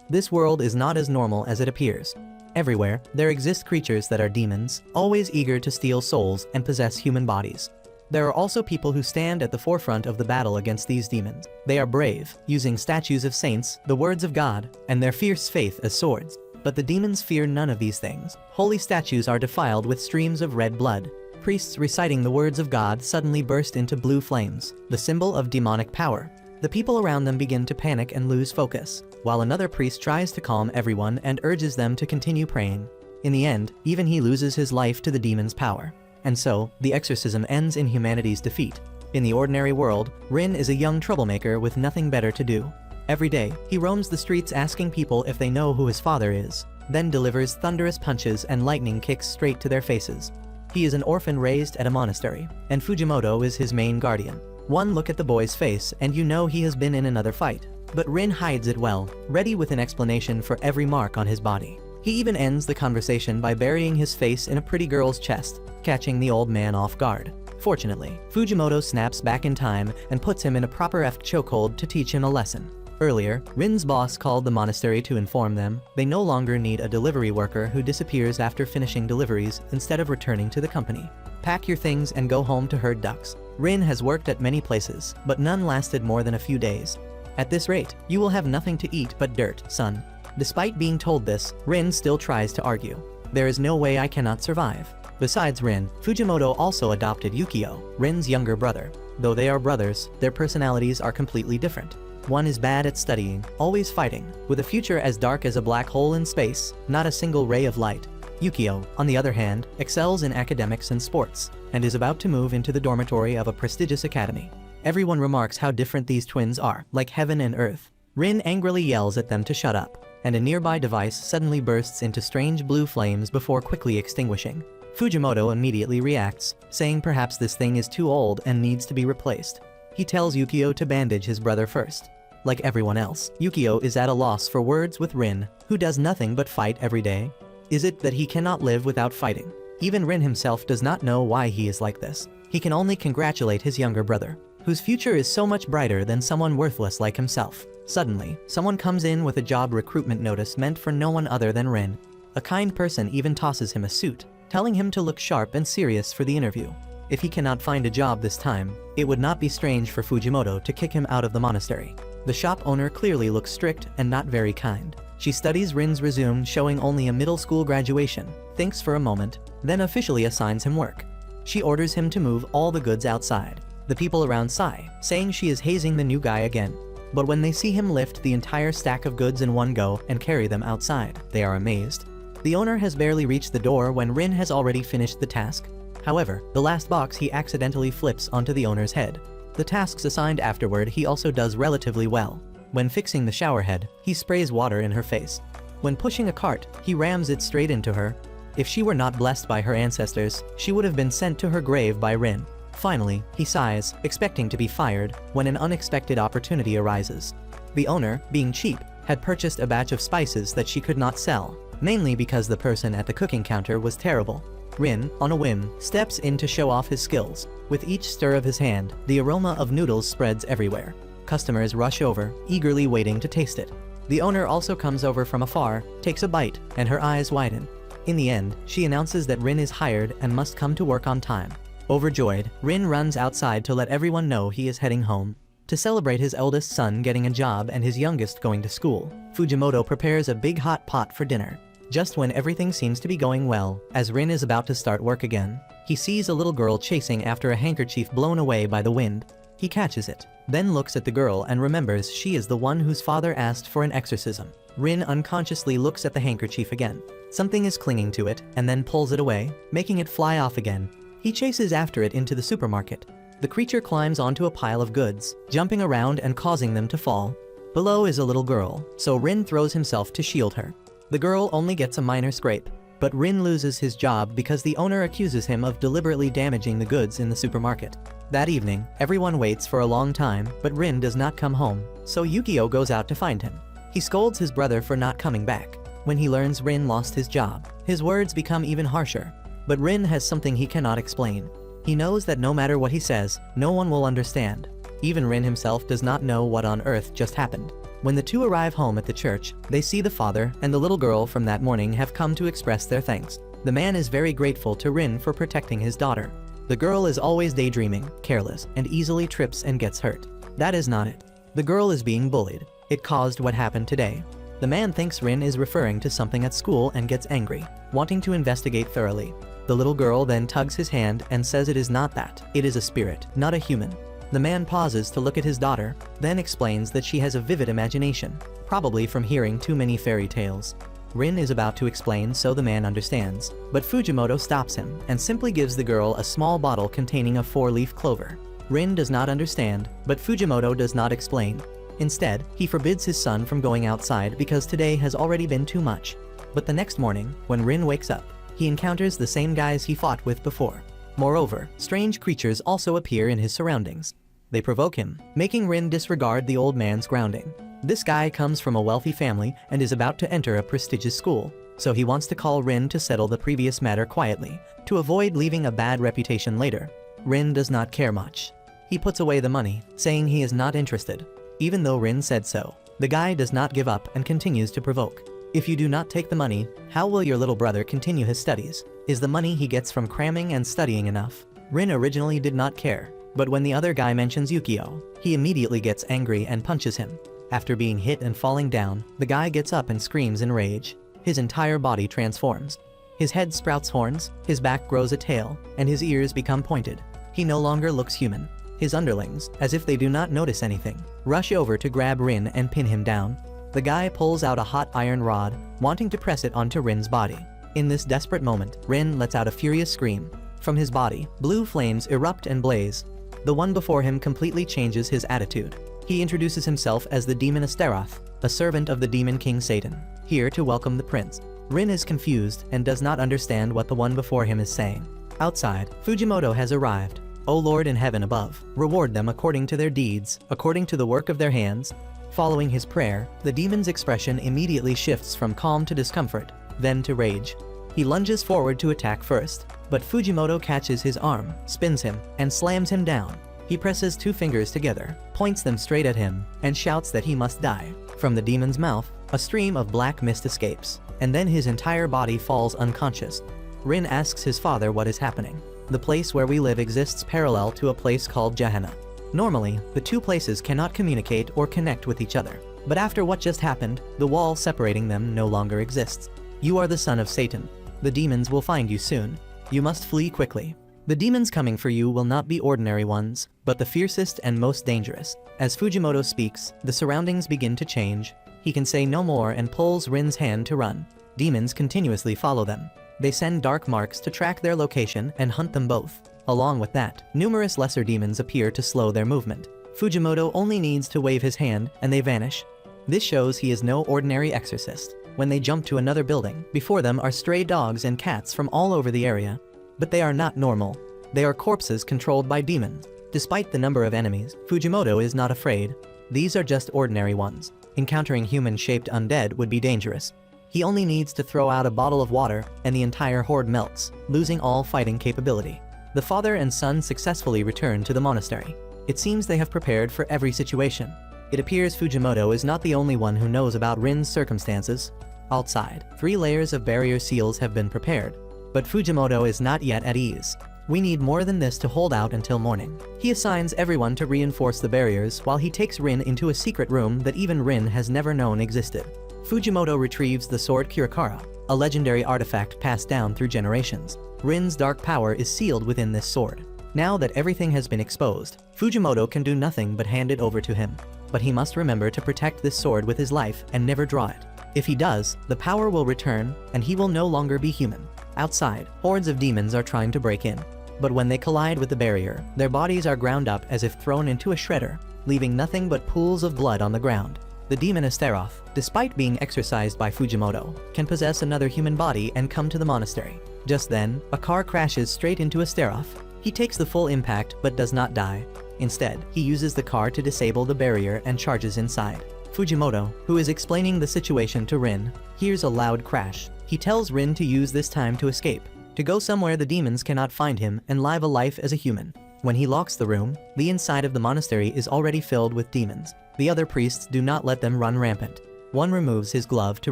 This world is not as normal as it appears. Everywhere, there exist creatures that are demons, always eager to steal souls and possess human bodies. There are also people who stand at the forefront of the battle against these demons. They are brave, using statues of saints, the words of God, and their fierce faith as swords. But the demons fear none of these things. Holy statues are defiled with streams of red blood. Priests reciting the words of God suddenly burst into blue flames, the symbol of demonic power. The people around them begin to panic and lose focus, while another priest tries to calm everyone and urges them to continue praying. In the end, even he loses his life to the demon's power. And so, the exorcism ends in humanity's defeat. In the ordinary world, Rin is a young troublemaker with nothing better to do. Every day, he roams the streets asking people if they know who his father is, then delivers thunderous punches and lightning kicks straight to their faces. He is an orphan raised at a monastery, and Fujimoto is his main guardian. One look at the boy's face and you know he has been in another fight. But Rin hides it well, ready with an explanation for every mark on his body. He even ends the conversation by burying his face in a pretty girl's chest, catching the old man off guard. Fortunately, Fujimoto snaps back in time and puts him in a proper chokehold to teach him a lesson. Earlier, Rin's boss called the monastery to inform them they no longer need a delivery worker who disappears after finishing deliveries instead of returning to the company. Pack your things and go home to herd ducks. Rin has worked at many places, but none lasted more than a few days. At this rate, you will have nothing to eat but dirt, son. Despite being told this, Rin still tries to argue. There is no way I cannot survive. Besides Rin, Fujimoto also adopted Yukio, Rin's younger brother. Though they are brothers, their personalities are completely different. One is bad at studying, always fighting, with a future as dark as a black hole in space, not a single ray of light. Yukio, on the other hand, excels in academics and sports, and is about to move into the dormitory of a prestigious academy. Everyone remarks how different these twins are, like heaven and earth. Rin angrily yells at them to shut up, and a nearby device suddenly bursts into strange blue flames before quickly extinguishing. Fujimoto immediately reacts, saying perhaps this thing is too old and needs to be replaced. He tells Yukio to bandage his brother first. Like everyone else, Yukio is at a loss for words with Rin, who does nothing but fight every day. Is it that he cannot live without fighting? Even Rin himself does not know why he is like this. He can only congratulate his younger brother, whose future is so much brighter than someone worthless like himself. Suddenly, someone comes in with a job recruitment notice meant for no one other than Rin. A kind person even tosses him a suit, telling him to look sharp and serious for the interview. If he cannot find a job this time, it would not be strange for Fujimoto to kick him out of the monastery. The shop owner clearly looks strict and not very kind. She studies Rin's resume showing only a middle school graduation, thinks for a moment, then officially assigns him work. She orders him to move all the goods outside. The people around sigh, saying she is hazing the new guy again. But when they see him lift the entire stack of goods in one go and carry them outside, they are amazed. The owner has barely reached the door when Rin has already finished the task. However, the last box he accidentally flips onto the owner's head. The tasks assigned afterward he also does relatively well. When fixing the shower head, he sprays water in her face. When pushing a cart, he rams it straight into her. If she were not blessed by her ancestors, she would have been sent to her grave by Rin. Finally, he sighs, expecting to be fired, when an unexpected opportunity arises. The owner, being cheap, had purchased a batch of spices that she could not sell, mainly because the person at the cooking counter was terrible. Rin, on a whim, steps in to show off his skills. With each stir of his hand, the aroma of noodles spreads everywhere. Customers rush over, eagerly waiting to taste it. The owner also comes over from afar, takes a bite, and her eyes widen. In the end, she announces that Rin is hired and must come to work on time. Overjoyed, Rin runs outside to let everyone know he is heading home. To celebrate his eldest son getting a job and his youngest going to school, Fujimoto prepares a big hot pot for dinner. Just when everything seems to be going well, as Rin is about to start work again, he sees a little girl chasing after a handkerchief blown away by the wind. He catches it, then looks at the girl and remembers she is the one whose father asked for an exorcism. Rin unconsciously looks at the handkerchief again. Something is clinging to it, and then pulls it away, making it fly off again. He chases after it into the supermarket. The creature climbs onto a pile of goods, jumping around and causing them to fall. Below is a little girl, so Rin throws himself to shield her. The girl only gets a minor scrape, but Rin loses his job because the owner accuses him of deliberately damaging the goods in the supermarket. That evening, everyone waits for a long time, but Rin does not come home, so Yukio goes out to find him. He scolds his brother for not coming back. When he learns Rin lost his job, his words become even harsher. But Rin has something he cannot explain. He knows that no matter what he says, no one will understand. Even Rin himself does not know what on earth just happened. When the two arrive home at the church, they see the father and the little girl from that morning have come to express their thanks. The man is very grateful to Rin for protecting his daughter. The girl is always daydreaming, careless, and easily trips and gets hurt. That is not it. The girl is being bullied. It caused what happened today. The man thinks Rin is referring to something at school and gets angry, wanting to investigate thoroughly. The little girl then tugs his hand and says it is not that. It is a spirit, not a human. The man pauses to look at his daughter, then explains that she has a vivid imagination, probably from hearing too many fairy tales. Rin is about to explain so the man understands, but Fujimoto stops him and simply gives the girl a small bottle containing a 4-leaf clover. Rin does not understand, but Fujimoto does not explain. Instead, he forbids his son from going outside because today has already been too much. But the next morning, when Rin wakes up, he encounters the same guys he fought with before. Moreover, strange creatures also appear in his surroundings. They provoke him, making Rin disregard the old man's grounding. This guy comes from a wealthy family and is about to enter a prestigious school, so he wants to call Rin to settle the previous matter quietly, to avoid leaving a bad reputation later. Rin does not care much. He puts away the money, saying he is not interested. Even though Rin said so, the guy does not give up and continues to provoke. If you do not take the money, how will your little brother continue his studies? Is the money he gets from cramming and studying enough? Rin originally did not care, but when the other guy mentions Yukio, he immediately gets angry and punches him. After being hit and falling down, the guy gets up and screams in rage. His entire body transforms. His head sprouts horns, his back grows a tail, and his ears become pointed. He no longer looks human. His underlings, as if they do not notice anything, rush over to grab Rin and pin him down. The guy pulls out a hot iron rod, wanting to press it onto Rin's body. In this desperate moment, Rin lets out a furious scream. From his body, blue flames erupt and blaze. The one before him completely changes his attitude. He introduces himself as the demon Astaroth, a servant of the demon king Satan, here to welcome the prince. Rin is confused and does not understand what the one before him is saying. Outside, Fujimoto has arrived. O Lord in heaven above, reward them according to their deeds, according to the work of their hands. Following his prayer, the demon's expression immediately shifts from calm to discomfort, then to rage. He lunges forward to attack first, but Fujimoto catches his arm, spins him, and slams him down. He presses 2 fingers together, points them straight at him, and shouts that he must die. From the demon's mouth, a stream of black mist escapes, and then his entire body falls unconscious. Rin asks his father what is happening. The place where we live exists parallel to a place called Gehenna. Normally, the 2 places cannot communicate or connect with each other. But after what just happened, the wall separating them no longer exists. You are the son of Satan. The demons will find you soon. You must flee quickly. The demons coming for you will not be ordinary ones, but the fiercest and most dangerous. As Fujimoto speaks, the surroundings begin to change. He can say no more and pulls Rin's hand to run. Demons continuously follow them. They send dark marks to track their location and hunt them both. Along with that, numerous lesser demons appear to slow their movement. Fujimoto only needs to wave his hand and they vanish. This shows he is no ordinary exorcist. When they jump to another building, before them are stray dogs and cats from all over the area. But they are not normal. They are corpses controlled by demons. Despite the number of enemies, Fujimoto is not afraid. These are just ordinary ones. Encountering human-shaped undead would be dangerous. He only needs to throw out a bottle of water and the entire horde melts, losing all fighting capability. The father and son successfully return to the monastery. It seems they have prepared for every situation. It appears Fujimoto is not the only one who knows about Rin's circumstances. Outside, 3 layers of barrier seals have been prepared. But Fujimoto is not yet at ease. We need more than this to hold out until morning. He assigns everyone to reinforce the barriers while he takes Rin into a secret room that even Rin has never known existed. Fujimoto retrieves the sword Kirakara, a legendary artifact passed down through generations. Rin's dark power is sealed within this sword. Now that everything has been exposed, Fujimoto can do nothing but hand it over to him. But he must remember to protect this sword with his life and never draw it. If he does, the power will return and he will no longer be human. Outside, hordes of demons are trying to break in. But when they collide with the barrier, their bodies are ground up as if thrown into a shredder, leaving nothing but pools of blood on the ground. The demon Astaroth, despite being exorcised by Fujimoto, can possess another human body and come to the monastery. Just then, a car crashes straight into Astaroth. He takes the full impact but does not die. Instead, he uses the car to disable the barrier and charges inside. Fujimoto, who is explaining the situation to Rin, hears a loud crash. He tells Rin to use this time to escape, to go somewhere the demons cannot find him and live a life as a human. When he locks the room, the inside of the monastery is already filled with demons. The other priests do not let them run rampant. One removes his glove to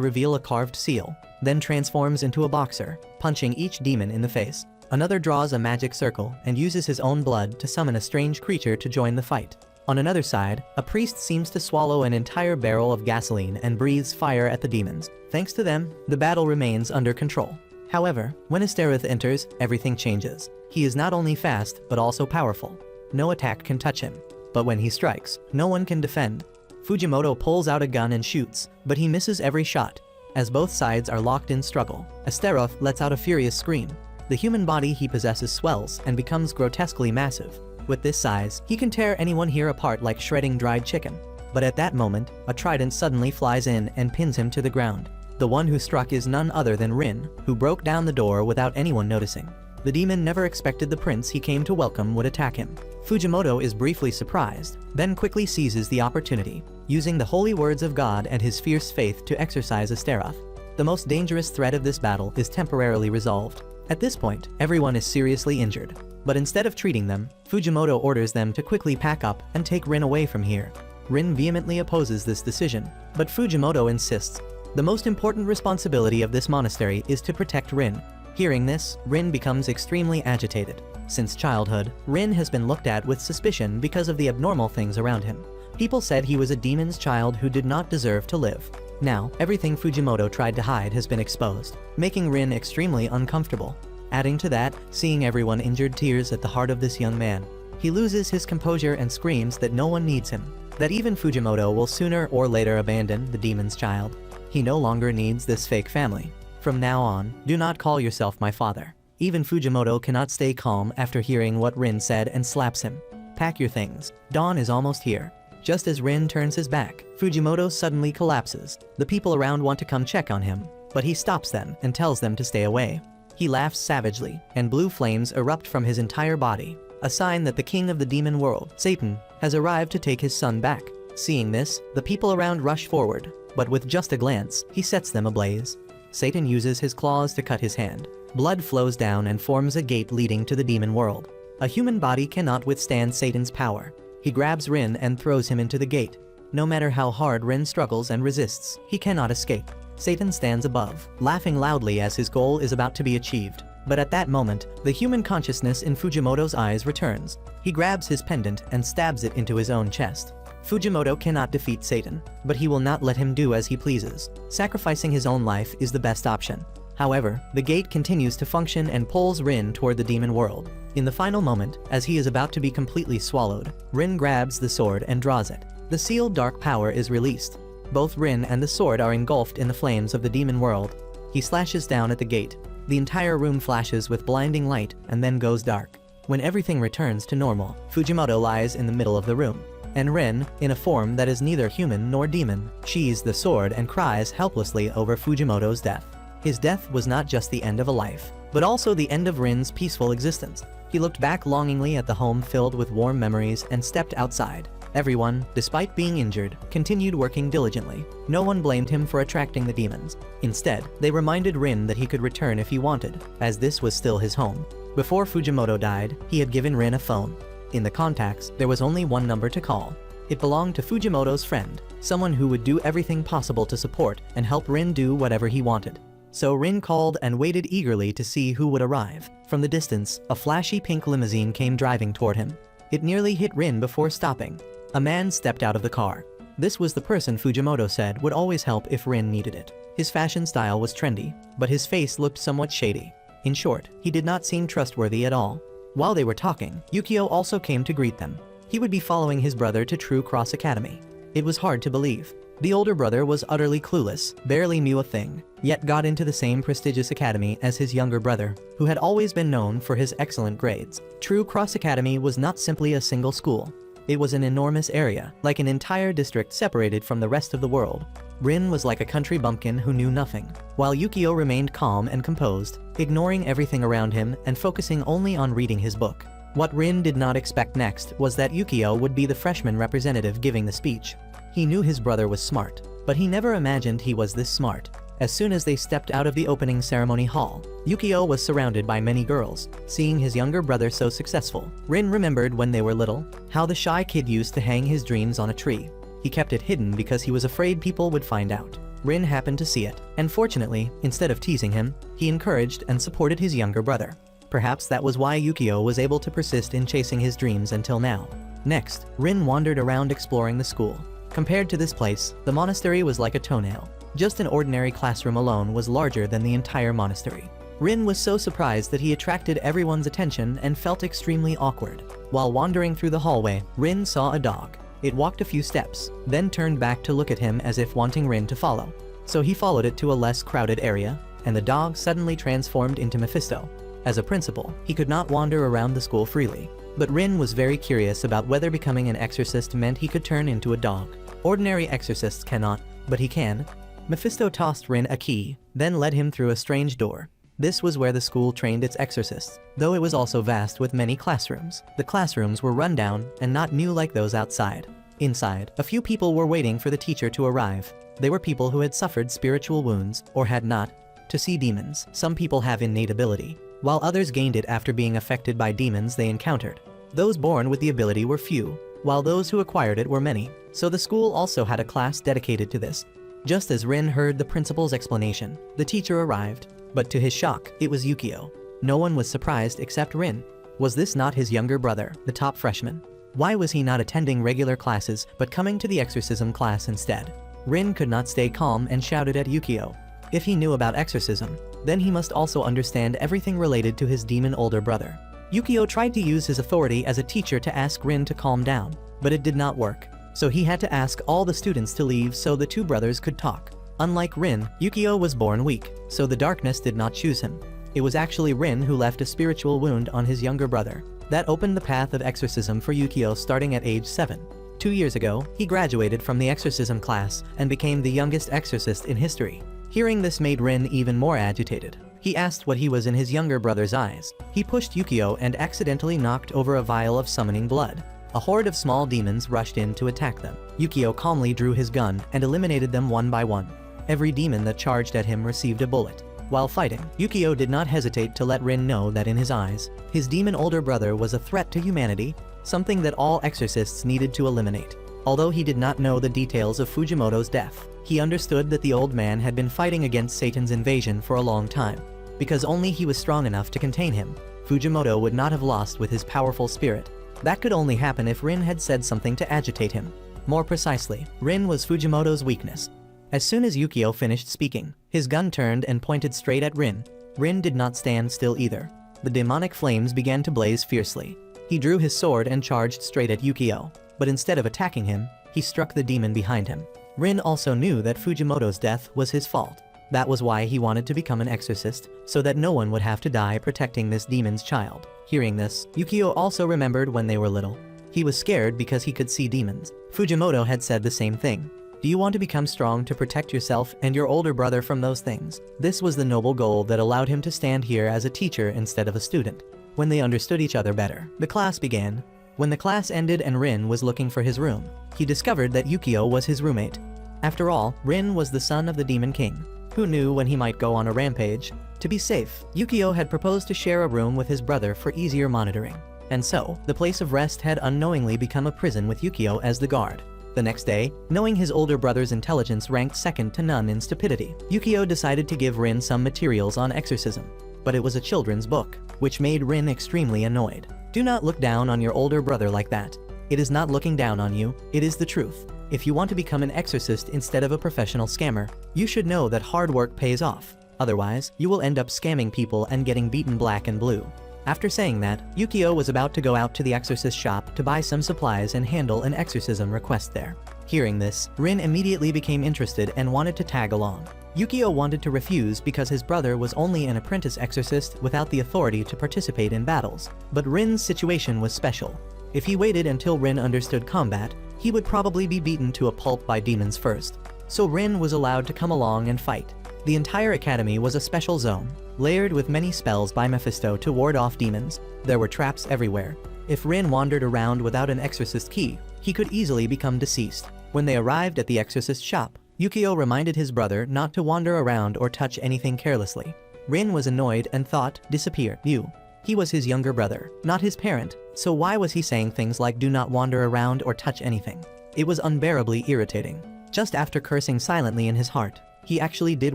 reveal a carved seal, then transforms into a boxer, punching each demon in the face. Another draws a magic circle and uses his own blood to summon a strange creature to join the fight. On another side, a priest seems to swallow an entire barrel of gasoline and breathes fire at the demons. Thanks to them, the battle remains under control. However, when Astereth enters, everything changes. He is not only fast, but also powerful. No attack can touch him. But when he strikes, no one can defend. Fujimoto pulls out a gun and shoots, but he misses every shot. As both sides are locked in struggle, Astereth lets out a furious scream. The human body he possesses swells and becomes grotesquely massive. With this size, he can tear anyone here apart like shredding dried chicken. But at that moment, a trident suddenly flies in and pins him to the ground. The one who struck is none other than Rin, who broke down the door without anyone noticing. The demon never expected the prince he came to welcome would attack him. Fujimoto is briefly surprised, then quickly seizes the opportunity, using the holy words of God and his fierce faith to exorcise Astereth. The most dangerous threat of this battle is temporarily resolved. At this point, everyone is seriously injured. But instead of treating them, Fujimoto orders them to quickly pack up and take Rin away from here. Rin vehemently opposes this decision, but Fujimoto insists. The most important responsibility of this monastery is to protect Rin. Hearing this, Rin becomes extremely agitated. Since childhood, Rin has been looked at with suspicion because of the abnormal things around him. People said he was a demon's child who did not deserve to live. Now, everything Fujimoto tried to hide has been exposed, making Rin extremely uncomfortable. Adding to that, seeing everyone injured tears at the heart of this young man. He loses his composure and screams that no one needs him, that even Fujimoto will sooner or later abandon the demon's child. He no longer needs this fake family. From now on, do not call yourself my father. Even Fujimoto cannot stay calm after hearing what Rin said and slaps him. Pack your things. Dawn is almost here. Just as Rin turns his back, Fujimoto suddenly collapses. The people around want to come check on him, but he stops them and tells them to stay away. He laughs savagely, and blue flames erupt from his entire body, a sign that the king of the demon world, Satan, has arrived to take his son back. Seeing this, the people around rush forward, but with just a glance, he sets them ablaze. Satan uses his claws to cut his hand. Blood flows down and forms a gate leading to the demon world. A human body cannot withstand Satan's power. He grabs Rin and throws him into the gate. No matter how hard Rin struggles and resists, he cannot escape. Satan stands above, laughing loudly as his goal is about to be achieved. But at that moment, the human consciousness in Fujimoto's eyes returns. He grabs his pendant and stabs it into his own chest. Fujimoto cannot defeat Satan, but he will not let him do as he pleases. Sacrificing his own life is the best option. However, the gate continues to function and pulls Rin toward the demon world. In the final moment, as he is about to be completely swallowed, Rin grabs the sword and draws it. The sealed dark power is released. Both Rin and the sword are engulfed in the flames of the demon world. He slashes down at the gate. The entire room flashes with blinding light and then goes dark. When everything returns to normal, Fujimoto lies in the middle of the room. And Rin, in a form that is neither human nor demon, sheathes the sword and cries helplessly over Fujimoto's death. His death was not just the end of a life, but also the end of Rin's peaceful existence. He looked back longingly at the home filled with warm memories and stepped outside. Everyone, despite being injured, continued working diligently. No one blamed him for attracting the demons. Instead, they reminded Rin that he could return if he wanted, as this was still his home. Before Fujimoto died, he had given Rin a phone. In the contacts, there was only one number to call. It belonged to Fujimoto's friend, someone who would do everything possible to support and help Rin do whatever he wanted. So Rin called and waited eagerly to see who would arrive. From the distance, a flashy pink limousine came driving toward him. It nearly hit Rin before stopping. A man stepped out of the car. This was the person Fujimoto said would always help if Rin needed it. His fashion style was trendy, but his face looked somewhat shady. In short, he did not seem trustworthy at all. While they were talking, Yukio also came to greet them. He would be following his brother to True Cross Academy. It was hard to believe. The older brother was utterly clueless, barely knew a thing, yet got into the same prestigious academy as his younger brother, who had always been known for his excellent grades. True Cross Academy was not simply a single school. It was an enormous area, like an entire district separated from the rest of the world. Rin was like a country bumpkin who knew nothing, while Yukio remained calm and composed, ignoring everything around him and focusing only on reading his book. What Rin did not expect next was that Yukio would be the freshman representative giving the speech. He knew his brother was smart, but he never imagined he was this smart. As soon as they stepped out of the opening ceremony hall, Yukio was surrounded by many girls. Seeing his younger brother so successful, Rin remembered when they were little, how the shy kid used to hang his dreams on a tree. He kept it hidden because he was afraid people would find out. Rin happened to see it, and fortunately, instead of teasing him, he encouraged and supported his younger brother. Perhaps that was why Yukio was able to persist in chasing his dreams until now. Next, Rin wandered around exploring the school. Compared to this place, the monastery was like a toenail. Just an ordinary classroom alone was larger than the entire monastery. Rin was so surprised that he attracted everyone's attention and felt extremely awkward. While wandering through the hallway, Rin saw a dog. It walked a few steps, then turned back to look at him as if wanting Rin to follow. So he followed it to a less crowded area, and the dog suddenly transformed into Mephisto. As a principal, he could not wander around the school freely. But Rin was very curious about whether becoming an exorcist meant he could turn into a dog. Ordinary exorcists cannot, but he can. Mephisto tossed Rin a key, then led him through a strange door. This was where the school trained its exorcists, though it was also vast with many classrooms. The classrooms were run down and not new like those outside. Inside, a few people were waiting for the teacher to arrive. They were people who had suffered spiritual wounds, or had not, to see demons. Some people have innate ability, while others gained it after being affected by demons they encountered. Those born with the ability were few, while those who acquired it were many, so the school also had a class dedicated to this. Just as Rin heard the principal's explanation, the teacher arrived, but to his shock, it was Yukio. No one was surprised except Rin. Was this not his younger brother, the top freshman? Why was he not attending regular classes but coming to the exorcism class instead? Rin could not stay calm and shouted at Yukio. If he knew about exorcism, then he must also understand everything related to his demon older brother. Yukio tried to use his authority as a teacher to ask Rin to calm down, but it did not work. So he had to ask all the students to leave so the two brothers could talk. Unlike Rin, Yukio was born weak, so the darkness did not choose him. It was actually Rin who left a spiritual wound on his younger brother. That opened the path of exorcism for Yukio starting at age 7. 2 years ago, he graduated from the exorcism class and became the youngest exorcist in history. Hearing this made Rin even more agitated. He asked what he was in his younger brother's eyes. He pushed Yukio and accidentally knocked over a vial of summoning blood. A horde of small demons rushed in to attack them. Yukio calmly drew his gun and eliminated them one by one. Every demon that charged at him received a bullet. While fighting, Yukio did not hesitate to let Rin know that in his eyes, his demon older brother was a threat to humanity, something that all exorcists needed to eliminate. Although he did not know the details of Fujimoto's death, he understood that the old man had been fighting against Satan's invasion for a long time. Because only he was strong enough to contain him, Fujimoto would not have lost with his powerful spirit. That could only happen if Rin had said something to agitate him. More precisely, Rin was Fujimoto's weakness. As soon as Yukio finished speaking, his gun turned and pointed straight at Rin. Rin did not stand still either. The demonic flames began to blaze fiercely. He drew his sword and charged straight at Yukio, but instead of attacking him, he struck the demon behind him. Rin also knew that Fujimoto's death was his fault. That was why he wanted to become an exorcist, so that no one would have to die protecting this demon's child. Hearing this, Yukio also remembered when they were little. He was scared because he could see demons. Fujimoto had said the same thing. Do you want to become strong to protect yourself and your older brother from those things? This was the noble goal that allowed him to stand here as a teacher instead of a student. When they understood each other better, the class began. When the class ended and Rin was looking for his room, he discovered that Yukio was his roommate. After all, Rin was the son of the Demon King. Who knew when he might go on a rampage? To be safe, Yukio had proposed to share a room with his brother for easier monitoring. And so, the place of rest had unknowingly become a prison with Yukio as the guard. The next day, knowing his older brother's intelligence ranked second to none in stupidity, Yukio decided to give Rin some materials on exorcism. But it was a children's book, which made Rin extremely annoyed. Do not look down on your older brother like that. It is not looking down on you, it is the truth. If you want to become an exorcist instead of a professional scammer, you should know that hard work pays off. Otherwise, you will end up scamming people and getting beaten black and blue. After saying that, Yukio was about to go out to the exorcist shop to buy some supplies and handle an exorcism request there. Hearing this, Rin immediately became interested and wanted to tag along. Yukio wanted to refuse because his brother was only an apprentice exorcist without the authority to participate in battles. But Rin's situation was special. If he waited until Rin understood combat, he would probably be beaten to a pulp by demons first. So Rin was allowed to come along and fight. The entire academy was a special zone, layered with many spells by Mephisto to ward off demons. There were traps everywhere. If Rin wandered around without an exorcist key, he could easily become deceased. When they arrived at the exorcist shop, Yukio reminded his brother not to wander around or touch anything carelessly. Rin was annoyed and thought, disappear, you. He was his younger brother, not his parent, so why was he saying things like do not wander around or touch anything? It was unbearably irritating. Just after cursing silently in his heart, he actually did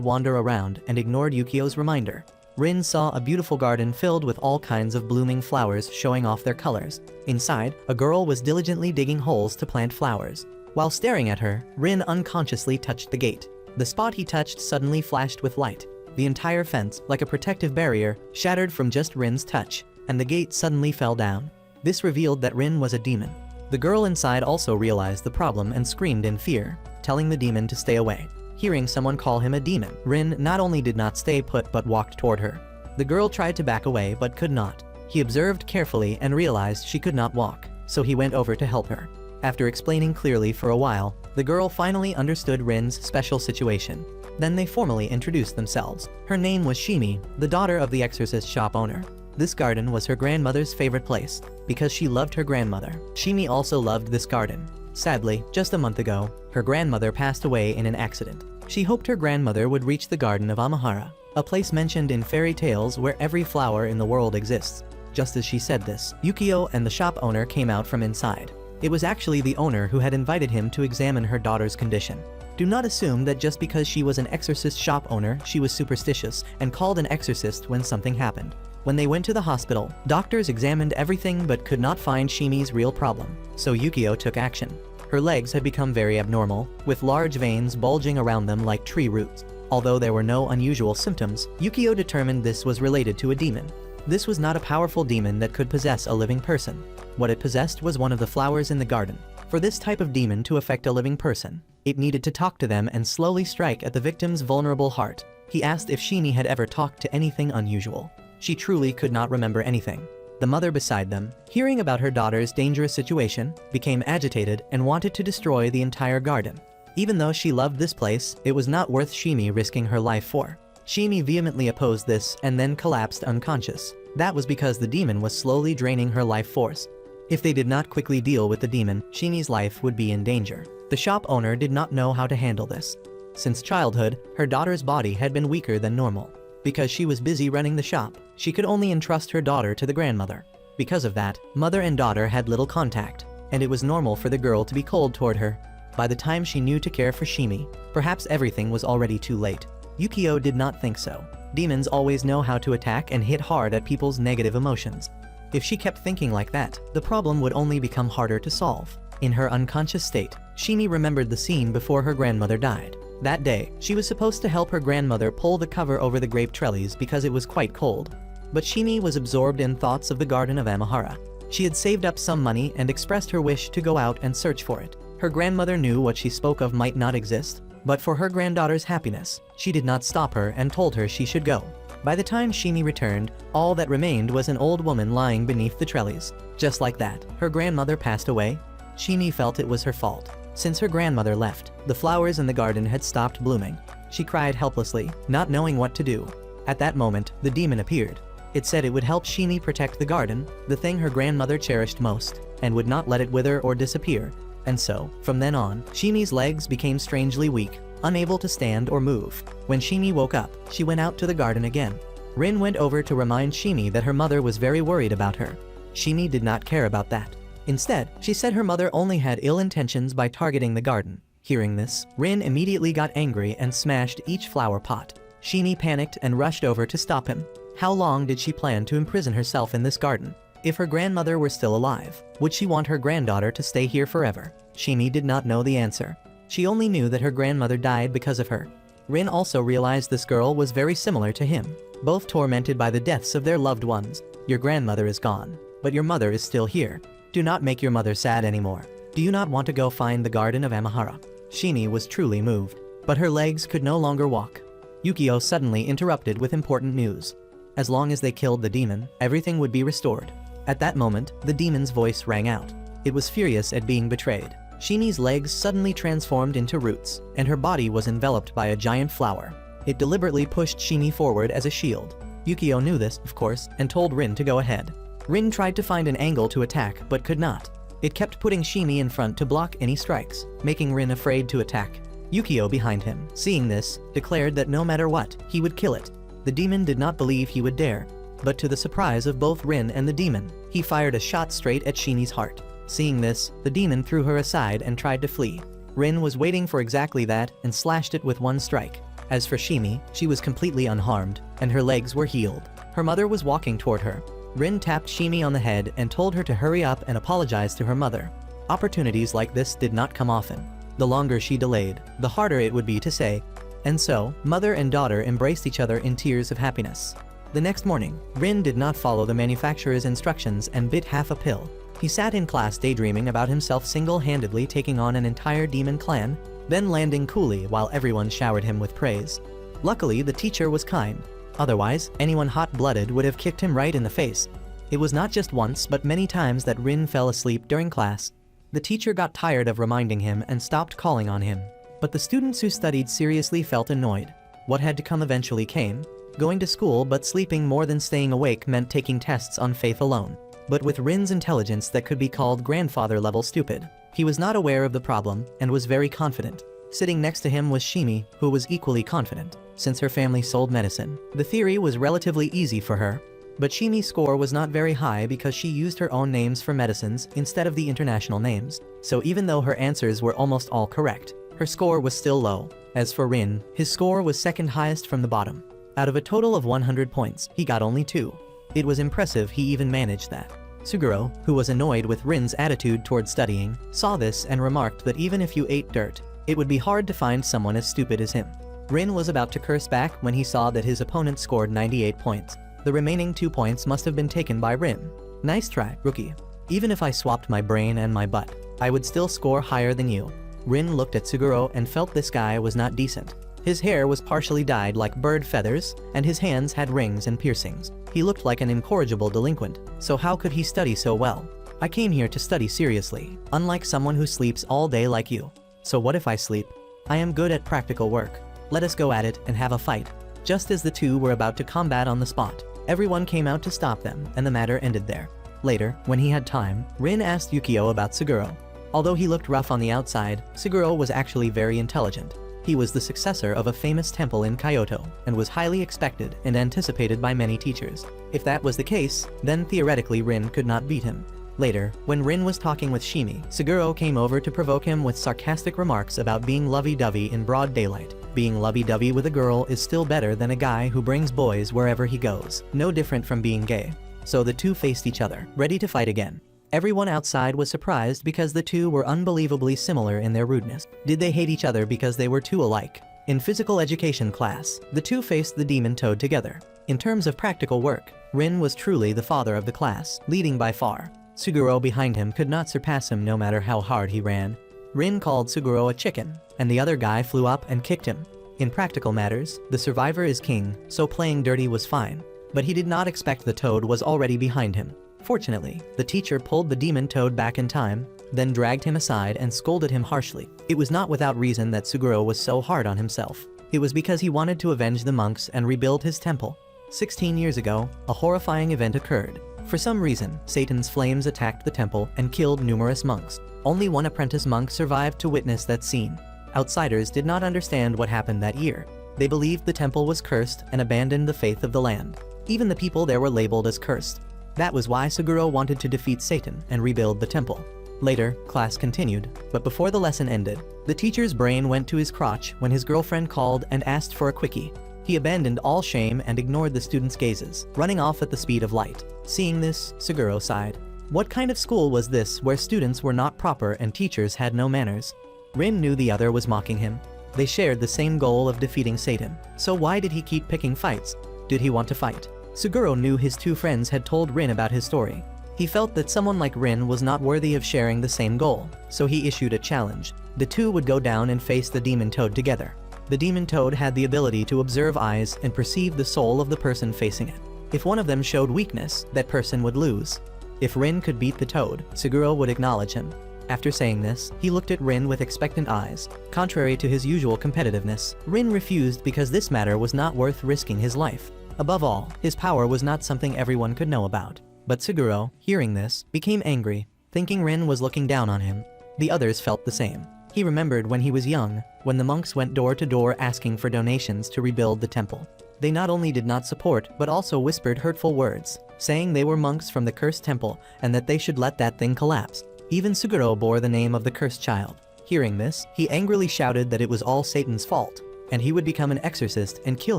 wander around and ignored Yukio's reminder. Rin saw a beautiful garden filled with all kinds of blooming flowers showing off their colors. Inside, a girl was diligently digging holes to plant flowers. While staring at her, Rin unconsciously touched the gate. The spot he touched suddenly flashed with light. The entire fence, like a protective barrier, shattered from just Rin's touch, and the gate suddenly fell down. This revealed that Rin was a demon. The girl inside also realized the problem and screamed in fear, telling the demon to stay away. Hearing someone call him a demon, Rin not only did not stay put but walked toward her. The girl tried to back away but could not. He observed carefully and realized she could not walk, so he went over to help her. After explaining clearly for a while, the girl finally understood Rin's special situation. Then they formally introduced themselves. Her name was Shimi, the daughter of the exorcist shop owner. This garden was her grandmother's favorite place, because she loved her grandmother. Shimi also loved this garden. Sadly, just a month ago, her grandmother passed away in an accident. She hoped her grandmother would reach the Garden of Amahara, a place mentioned in fairy tales where every flower in the world exists. Just as she said this, Yukio and the shop owner came out from inside. It was actually the owner who had invited him to examine her daughter's condition. Do not assume that just because she was an exorcist shop owner, she was superstitious and called an exorcist when something happened. When they went to the hospital, doctors examined everything but could not find Shimi's real problem, so Yukio took action. Her legs had become very abnormal, with large veins bulging around them like tree roots. Although there were no unusual symptoms, Yukio determined this was related to a demon. This was not a powerful demon that could possess a living person. What it possessed was one of the flowers in the garden. For this type of demon to affect a living person, it needed to talk to them and slowly strike at the victim's vulnerable heart. He asked if Shimi had ever talked to anything unusual. She truly could not remember anything. The mother beside them, hearing about her daughter's dangerous situation, became agitated and wanted to destroy the entire garden. Even though she loved this place, it was not worth Shimi risking her life for. Shimi vehemently opposed this and then collapsed unconscious. That was because the demon was slowly draining her life force. If they did not quickly deal with the demon, Shimi's life would be in danger. The shop owner did not know how to handle this. Since childhood, her daughter's body had been weaker than normal. Because she was busy running the shop, she could only entrust her daughter to the grandmother. Because of that, mother and daughter had little contact, and it was normal for the girl to be cold toward her. By the time she knew to care for Shimi, perhaps everything was already too late. Yukio did not think so. Demons always know how to attack and hit hard at people's negative emotions. If she kept thinking like that, the problem would only become harder to solve. In her unconscious state, Shimi remembered the scene before her grandmother died. That day, she was supposed to help her grandmother pull the cover over the grape trellis because it was quite cold. But Shimi was absorbed in thoughts of the Garden of Amahara. She had saved up some money and expressed her wish to go out and search for it. Her grandmother knew what she spoke of might not exist, but for her granddaughter's happiness, she did not stop her and told her she should go. By the time Shimi returned, all that remained was an old woman lying beneath the trellis. Just like that, her grandmother passed away. Shimi felt it was her fault. Since her grandmother left, the flowers in the garden had stopped blooming. She cried helplessly, not knowing what to do. At that moment, the demon appeared. It said it would help Shimi protect the garden, the thing her grandmother cherished most, and would not let it wither or disappear. And so, from then on, Shimi's legs became strangely weak, unable to stand or move. When Shimi woke up, she went out to the garden again. Rin went over to remind Shimi that her mother was very worried about her. Shimi did not care about that. Instead, she said her mother only had ill intentions by targeting the garden. Hearing this, Rin immediately got angry and smashed each flower pot. Shimi panicked and rushed over to stop him. How long did she plan to imprison herself in this garden? If her grandmother were still alive, would she want her granddaughter to stay here forever? Shimi did not know the answer. She only knew that her grandmother died because of her. Rin also realized this girl was very similar to him, both tormented by the deaths of their loved ones. Your grandmother is gone, but your mother is still here. Do not make your mother sad anymore. Do you not want to go find the Garden of Amahara? Shimi was truly moved, but her legs could no longer walk. Yukio suddenly interrupted with important news. As long as they killed the demon, everything would be restored. At that moment, the demon's voice rang out. It was furious at being betrayed. Shimi's legs suddenly transformed into roots, and her body was enveloped by a giant flower. It deliberately pushed Shimi forward as a shield. Yukio knew this, of course, and told Rin to go ahead. Rin tried to find an angle to attack, but could not. It kept putting Shimi in front to block any strikes, making Rin afraid to attack. Yukio behind him, seeing this, declared that no matter what, he would kill it. The demon did not believe he would dare, but to the surprise of both Rin and the demon, he fired a shot straight at Shimi's heart. Seeing this, the demon threw her aside and tried to flee. Rin was waiting for exactly that and slashed it with one strike. As for Shimi, she was completely unharmed, and her legs were healed. Her mother was walking toward her. Rin tapped Shimi on the head and told her to hurry up and apologize to her mother. Opportunities like this did not come often. The longer she delayed, the harder it would be to say. And so, mother and daughter embraced each other in tears of happiness. The next morning, Rin did not follow the manufacturer's instructions and bit half a pill. He sat in class daydreaming about himself single-handedly taking on an entire demon clan, then landing coolly while everyone showered him with praise. Luckily, the teacher was kind. Otherwise, anyone hot-blooded would have kicked him right in the face. It was not just once but many times that Rin fell asleep during class. The teacher got tired of reminding him and stopped calling on him. But the students who studied seriously felt annoyed. What had to come eventually came. Going to school but sleeping more than staying awake meant taking tests on faith alone. But with Rin's intelligence that could be called grandfather-level stupid. He was not aware of the problem and was very confident. Sitting next to him was Shimi, who was equally confident, since her family sold medicine. The theory was relatively easy for her. But Shimi's score was not very high because she used her own names for medicines instead of the international names. So even though her answers were almost all correct, her score was still low. As for Rin, his score was second highest from the bottom. Out of a total of 100 points, he got only 2. It was impressive he even managed that. Suguro, who was annoyed with Rin's attitude toward studying, saw this and remarked that even if you ate dirt, it would be hard to find someone as stupid as him. Rin was about to curse back when he saw that his opponent scored 98 points. The remaining 2 points must have been taken by Rin. Nice try, rookie. Even if I swapped my brain and my butt, I would still score higher than you. Rin looked at Suguro and felt this guy was not decent. His hair was partially dyed like bird feathers, and his hands had rings and piercings. He looked like an incorrigible delinquent, so how could he study so well? I came here to study seriously, unlike someone who sleeps all day like you. So what if I sleep? I am good at practical work. Let us go at it and have a fight. Just as the two were about to combat on the spot, everyone came out to stop them, and the matter ended there. Later, when he had time, Rin asked Yukio about Suguro. Although he looked rough on the outside, Suguro was actually very intelligent. He was the successor of a famous temple in Kyoto, and was highly expected and anticipated by many teachers. If that was the case, then theoretically Rin could not beat him. Later, when Rin was talking with Shimi, Suguro came over to provoke him with sarcastic remarks about being lovey-dovey in broad daylight. Being lovey-dovey with a girl is still better than a guy who brings boys wherever he goes, no different from being gay. So the two faced each other, ready to fight again. Everyone outside was surprised because the two were unbelievably similar in their rudeness. Did they hate each other because they were too alike? In physical education class, the two faced the demon toad together. In terms of practical work, Rin was truly the father of the class, leading by far. Suguro behind him could not surpass him no matter how hard he ran. Rin called Suguro a chicken, and the other guy flew up and kicked him. In practical matters, the survivor is king, so playing dirty was fine. But he did not expect the toad was already behind him. Fortunately, the teacher pulled the demon toad back in time, then dragged him aside and scolded him harshly. It was not without reason that Suguro was so hard on himself. It was because he wanted to avenge the monks and rebuild his temple. 16 years ago, a horrifying event occurred. For some reason, Satan's flames attacked the temple and killed numerous monks. Only one apprentice monk survived to witness that scene. Outsiders did not understand what happened that year. They believed the temple was cursed and abandoned the faith of the land. Even the people there were labeled as cursed. That was why Suguro wanted to defeat Satan and rebuild the temple. Later, class continued, but before the lesson ended, the teacher's brain went to his crotch when his girlfriend called and asked for a quickie. He abandoned all shame and ignored the students' gazes, running off at the speed of light. Seeing this, Suguro sighed. What kind of school was this where students were not proper and teachers had no manners? Rin knew the other was mocking him. They shared the same goal of defeating Satan, so why did he keep picking fights? Did he want to fight? Suguro knew his two friends had told Rin about his story. He felt that someone like Rin was not worthy of sharing the same goal, so he issued a challenge. The two would go down and face the demon toad together. The demon toad had the ability to observe eyes and perceive the soul of the person facing it. If one of them showed weakness, that person would lose. If Rin could beat the toad, Suguro would acknowledge him. After saying this, he looked at Rin with expectant eyes. Contrary to his usual competitiveness, Rin refused because this matter was not worth risking his life. Above all, his power was not something everyone could know about. But Suguro, hearing this, became angry, thinking Rin was looking down on him. The others felt the same. He remembered when he was young, when the monks went door to door asking for donations to rebuild the temple. They not only did not support, but also whispered hurtful words, saying they were monks from the cursed temple and that they should let that thing collapse. Even Suguro bore the name of the cursed child. Hearing this, he angrily shouted that it was all Satan's fault, and he would become an exorcist and kill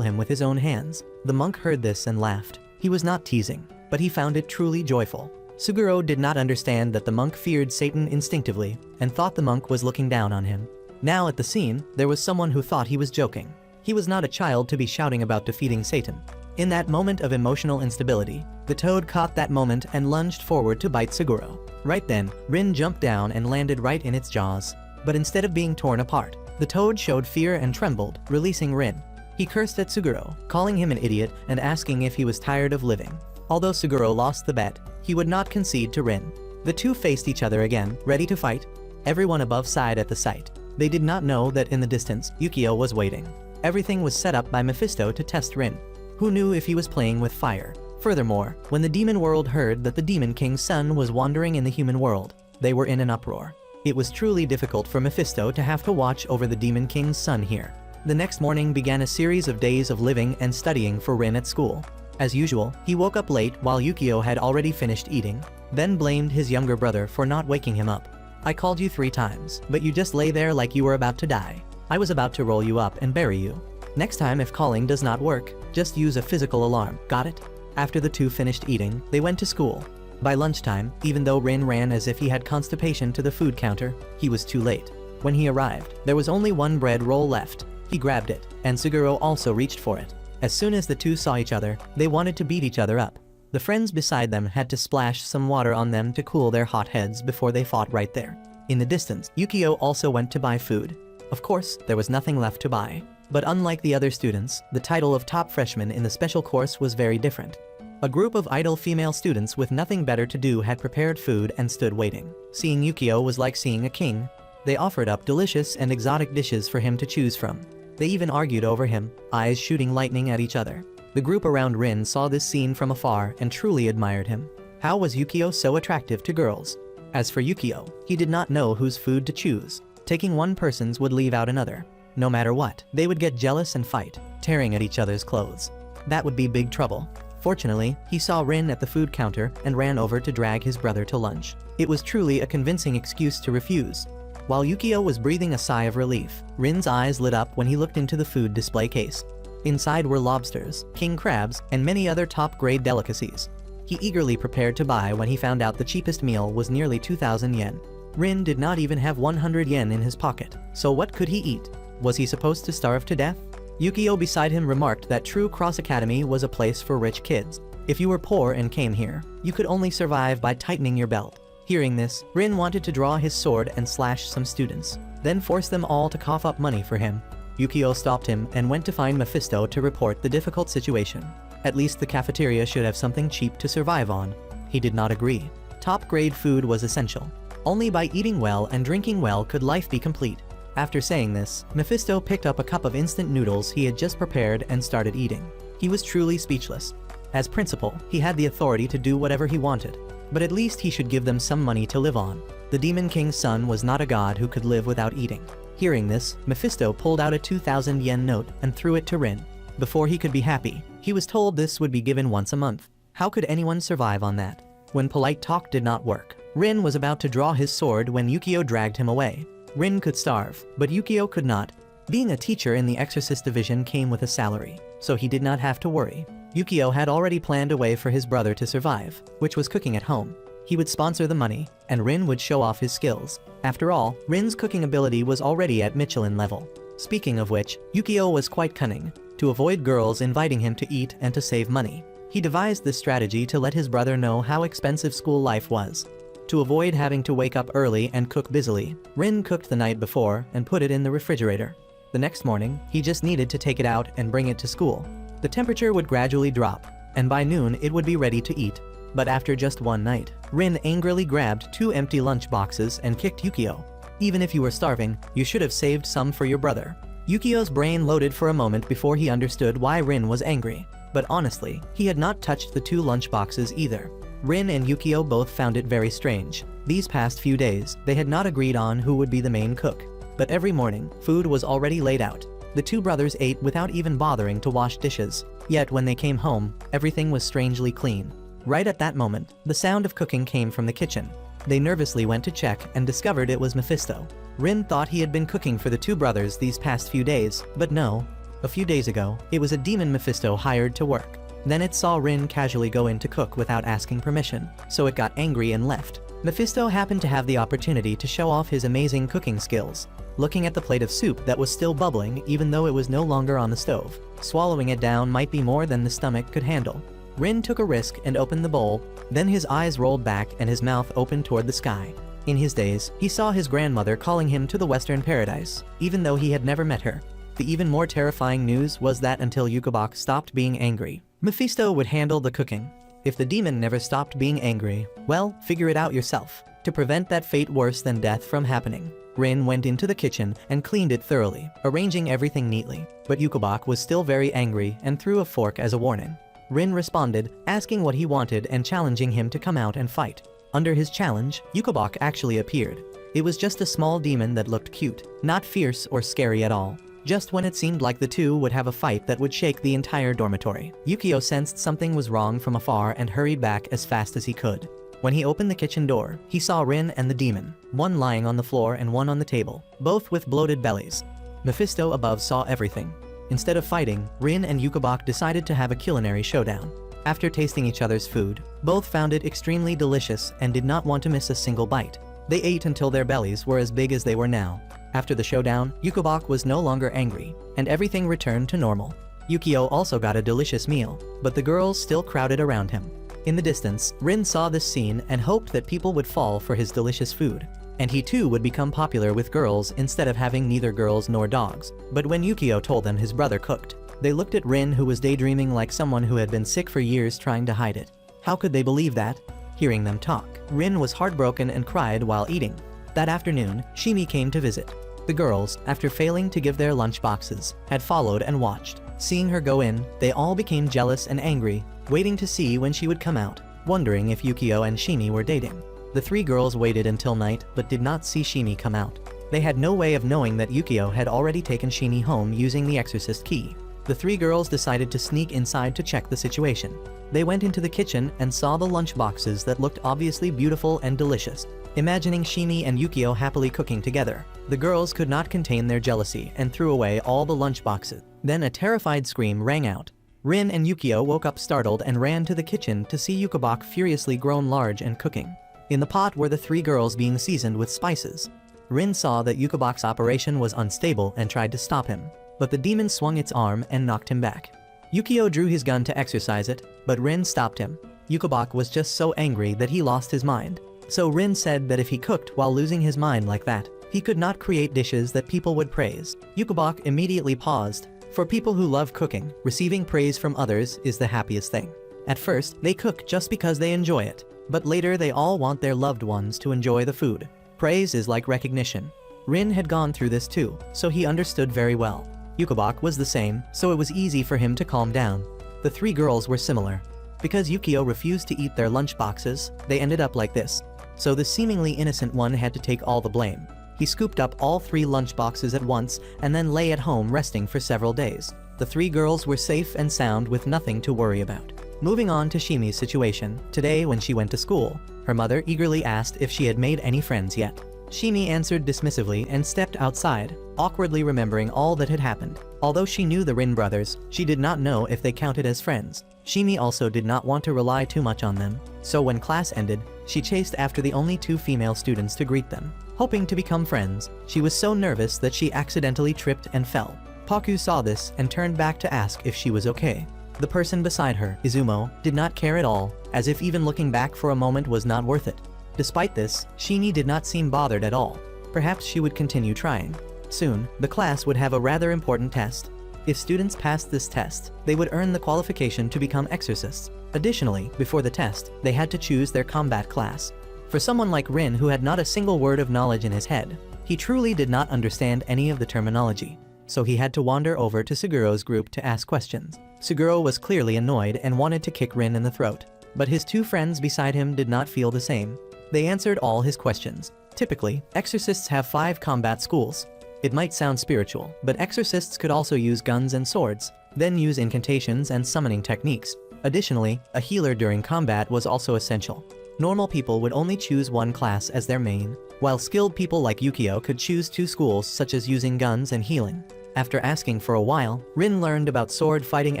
him with his own hands. The monk heard this and laughed. He was not teasing, but he found it truly joyful. Suguro did not understand that the monk feared Satan instinctively and thought the monk was looking down on him. Now at the scene, there was someone who thought he was joking. He was not a child to be shouting about defeating Satan. In that moment of emotional instability, the toad caught that moment and lunged forward to bite Suguro. Right then, Rin jumped down and landed right in its jaws. But instead of being torn apart, the toad showed fear and trembled, releasing Rin. He cursed at Suguro, calling him an idiot and asking if he was tired of living. Although Suguro lost the bet, he would not concede to Rin. The two faced each other again, ready to fight. Everyone above sighed at the sight. They did not know that in the distance, Yukio was waiting. Everything was set up by Mephisto to test Rin. Who knew if he was playing with fire? Furthermore, when the demon world heard that the Demon King's son was wandering in the human world, they were in an uproar. It was truly difficult for Mephisto to have to watch over the Demon King's son here. The next morning began a series of days of living and studying for Rin at school. As usual, he woke up late while Yukio had already finished eating, then blamed his younger brother for not waking him up. I called you 3 times, but you just lay there like you were about to die. I was about to roll you up and bury you. Next time if calling does not work, just use a physical alarm, got it? After the two finished eating, they went to school. By lunchtime, even though Rin ran as if he had constipation to the food counter, he was too late. When he arrived, there was only one bread roll left. He grabbed it, and Suguro also reached for it. As soon as the two saw each other, they wanted to beat each other up. The friends beside them had to splash some water on them to cool their hot heads before they fought right there. In the distance, Yukio also went to buy food. Of course, there was nothing left to buy. But unlike the other students, the title of top freshman in the special course was very different. A group of idle female students with nothing better to do had prepared food and stood waiting. Seeing Yukio was like seeing a king. They offered up delicious and exotic dishes for him to choose from. They even argued over him, eyes shooting lightning at each other. The group around Rin saw this scene from afar and truly admired him. How was Yukio so attractive to girls? As for Yukio, he did not know whose food to choose. Taking one person's would leave out another. No matter what, they would get jealous and fight, tearing at each other's clothes. That would be big trouble. Fortunately, he saw Rin at the food counter and ran over to drag his brother to lunch. It was truly a convincing excuse to refuse. While Yukio was breathing a sigh of relief, Rin's eyes lit up when he looked into the food display case. Inside were lobsters, king crabs, and many other top-grade delicacies. He eagerly prepared to buy when he found out the cheapest meal was nearly 2,000 yen. Rin did not even have 100 yen in his pocket, so what could he eat? Was he supposed to starve to death? Yukio beside him remarked that True Cross Academy was a place for rich kids. If you were poor and came here, you could only survive by tightening your belt. Hearing this, Rin wanted to draw his sword and slash some students, then force them all to cough up money for him. Yukio stopped him and went to find Mephisto to report the difficult situation. At least the cafeteria should have something cheap to survive on. He did not agree. Top-grade food was essential. Only by eating well and drinking well could life be complete. After saying this, Mephisto picked up a cup of instant noodles he had just prepared and started eating. He was truly speechless. As principal, he had the authority to do whatever he wanted, but at least he should give them some money to live on. The Demon King's son was not a god who could live without eating. Hearing this, Mephisto pulled out a 2,000 yen note and threw it to Rin. Before he could be happy, he was told this would be given once a month. How could anyone survive on that? When polite talk did not work, Rin was about to draw his sword when Yukio dragged him away. Rin could starve, but Yukio could not. Being a teacher in the Exorcist division came with a salary, so he did not have to worry. Yukio had already planned a way for his brother to survive, which was cooking at home. He would sponsor the money, and Rin would show off his skills. After all, Rin's cooking ability was already at Michelin level. Speaking of which, Yukio was quite cunning. To avoid girls inviting him to eat and to save money, he devised this strategy to let his brother know how expensive school life was. To avoid having to wake up early and cook busily, Rin cooked the night before and put it in the refrigerator. The next morning, he just needed to take it out and bring it to school. The temperature would gradually drop, and by noon it would be ready to eat. But after just one night, Rin angrily grabbed 2 empty lunch boxes and kicked Yukio. Even if you were starving, you should have saved some for your brother. Yukio's brain loaded for a moment before he understood why Rin was angry. But honestly, he had not touched the 2 lunch boxes either. Rin and Yukio both found it very strange. These past few days, they had not agreed on who would be the main cook. But every morning, food was already laid out. The 2 brothers ate without even bothering to wash dishes. Yet when they came home, everything was strangely clean. Right at that moment, the sound of cooking came from the kitchen. They nervously went to check and discovered it was Mephisto. Rin thought he had been cooking for the two brothers these past few days, but no. A few days ago, it was a demon Mephisto hired to work. Then it saw Rin casually go in to cook without asking permission, so it got angry and left. Mephisto happened to have the opportunity to show off his amazing cooking skills. Looking at the plate of soup that was still bubbling even though it was no longer on the stove, swallowing it down might be more than the stomach could handle. Rin took a risk and opened the bowl, then his eyes rolled back and his mouth opened toward the sky. In his days, he saw his grandmother calling him to the Western Paradise, even though he had never met her. The even more terrifying news was that until Yukabok stopped being angry, Mephisto would handle the cooking. If the demon never stopped being angry, well, figure it out yourself. To prevent that fate worse than death from happening, Rin went into the kitchen and cleaned it thoroughly, arranging everything neatly. But Yukabok was still very angry and threw a fork as a warning. Rin responded, asking what he wanted and challenging him to come out and fight. Under his challenge, Yukabok actually appeared. It was just a small demon that looked cute, not fierce or scary at all. Just when it seemed like the two would have a fight that would shake the entire dormitory, Yukio sensed something was wrong from afar and hurried back as fast as he could. When he opened the kitchen door, he saw Rin and the demon, one lying on the floor and one on the table, both with bloated bellies. Mephisto above saw everything. Instead of fighting, Rin and Yukabok decided to have a culinary showdown. After tasting each other's food, both found it extremely delicious and did not want to miss a single bite. They ate until their bellies were as big as they were now. After the showdown, Yukabok was no longer angry, and everything returned to normal. Yukio also got a delicious meal, but the girls still crowded around him. In the distance, Rin saw this scene and hoped that people would fall for his delicious food. And he too would become popular with girls instead of having neither girls nor dogs. But when Yukio told them his brother cooked, they looked at Rin, who was daydreaming like someone who had been sick for years trying to hide it. How could they believe that? Hearing them talk, Rin was heartbroken and cried while eating. That afternoon, Shimi came to visit. The girls, after failing to give their lunch boxes, had followed and watched. Seeing her go in, they all became jealous and angry, waiting to see when she would come out, wondering if Yukio and Shimi were dating. The three girls waited until night but did not see Shimi come out. They had no way of knowing that Yukio had already taken Shimi home using the exorcist key. The three girls decided to sneak inside to check the situation. They went into the kitchen and saw the lunch boxes that looked obviously beautiful and delicious. Imagining Shimi and Yukio happily cooking together, the girls could not contain their jealousy and threw away all the lunch boxes. Then a terrified scream rang out. Rin and Yukio woke up startled and ran to the kitchen to see Yukabok furiously grown large and cooking. In the pot were the three girls being seasoned with spices. Rin saw that Yukabok's operation was unstable and tried to stop him, but the demon swung its arm and knocked him back. Yukio drew his gun to exercise it, but Rin stopped him. Yukabok was just so angry that he lost his mind. So Rin said that if he cooked while losing his mind like that, he could not create dishes that people would praise. Yukabok immediately paused. For people who love cooking, receiving praise from others is the happiest thing. At first, they cook just because they enjoy it, but later they all want their loved ones to enjoy the food. Praise is like recognition. Rin had gone through this too, so he understood very well. Yukabok was the same, so it was easy for him to calm down. The three girls were similar. Because Yukio refused to eat their lunch boxes, they ended up like this. So the seemingly innocent one had to take all the blame. He scooped up all three lunch boxes at once and then lay at home resting for several days. The three girls were safe and sound with nothing to worry about. Moving on to Shimi's situation, today when she went to school, her mother eagerly asked if she had made any friends yet. Shimi answered dismissively and stepped outside, awkwardly remembering all that had happened. Although she knew the Rin brothers, she did not know if they counted as friends. Shimi also did not want to rely too much on them, so when class ended, she chased after the only two female students to greet them. Hoping to become friends, she was so nervous that she accidentally tripped and fell. Paku saw this and turned back to ask if she was okay. The person beside her, Izumo, did not care at all, as if even looking back for a moment was not worth it. Despite this, Shimi did not seem bothered at all. Perhaps she would continue trying. Soon, the class would have a rather important test. If students passed this test, they would earn the qualification to become exorcists. Additionally, before the test, they had to choose their combat class. For someone like Rin who had not a single word of knowledge in his head, he truly did not understand any of the terminology. So he had to wander over to Suguro's group to ask questions. Suguro was clearly annoyed and wanted to kick Rin in the throat. But his two friends beside him did not feel the same. They answered all his questions. Typically, exorcists have 5 combat schools. It might sound spiritual, but exorcists could also use guns and swords, then use incantations and summoning techniques. Additionally, a healer during combat was also essential. Normal people would only choose one class as their main, while skilled people like Yukio could choose 2 schools such as using guns and healing. After asking for a while, Rin learned about sword-fighting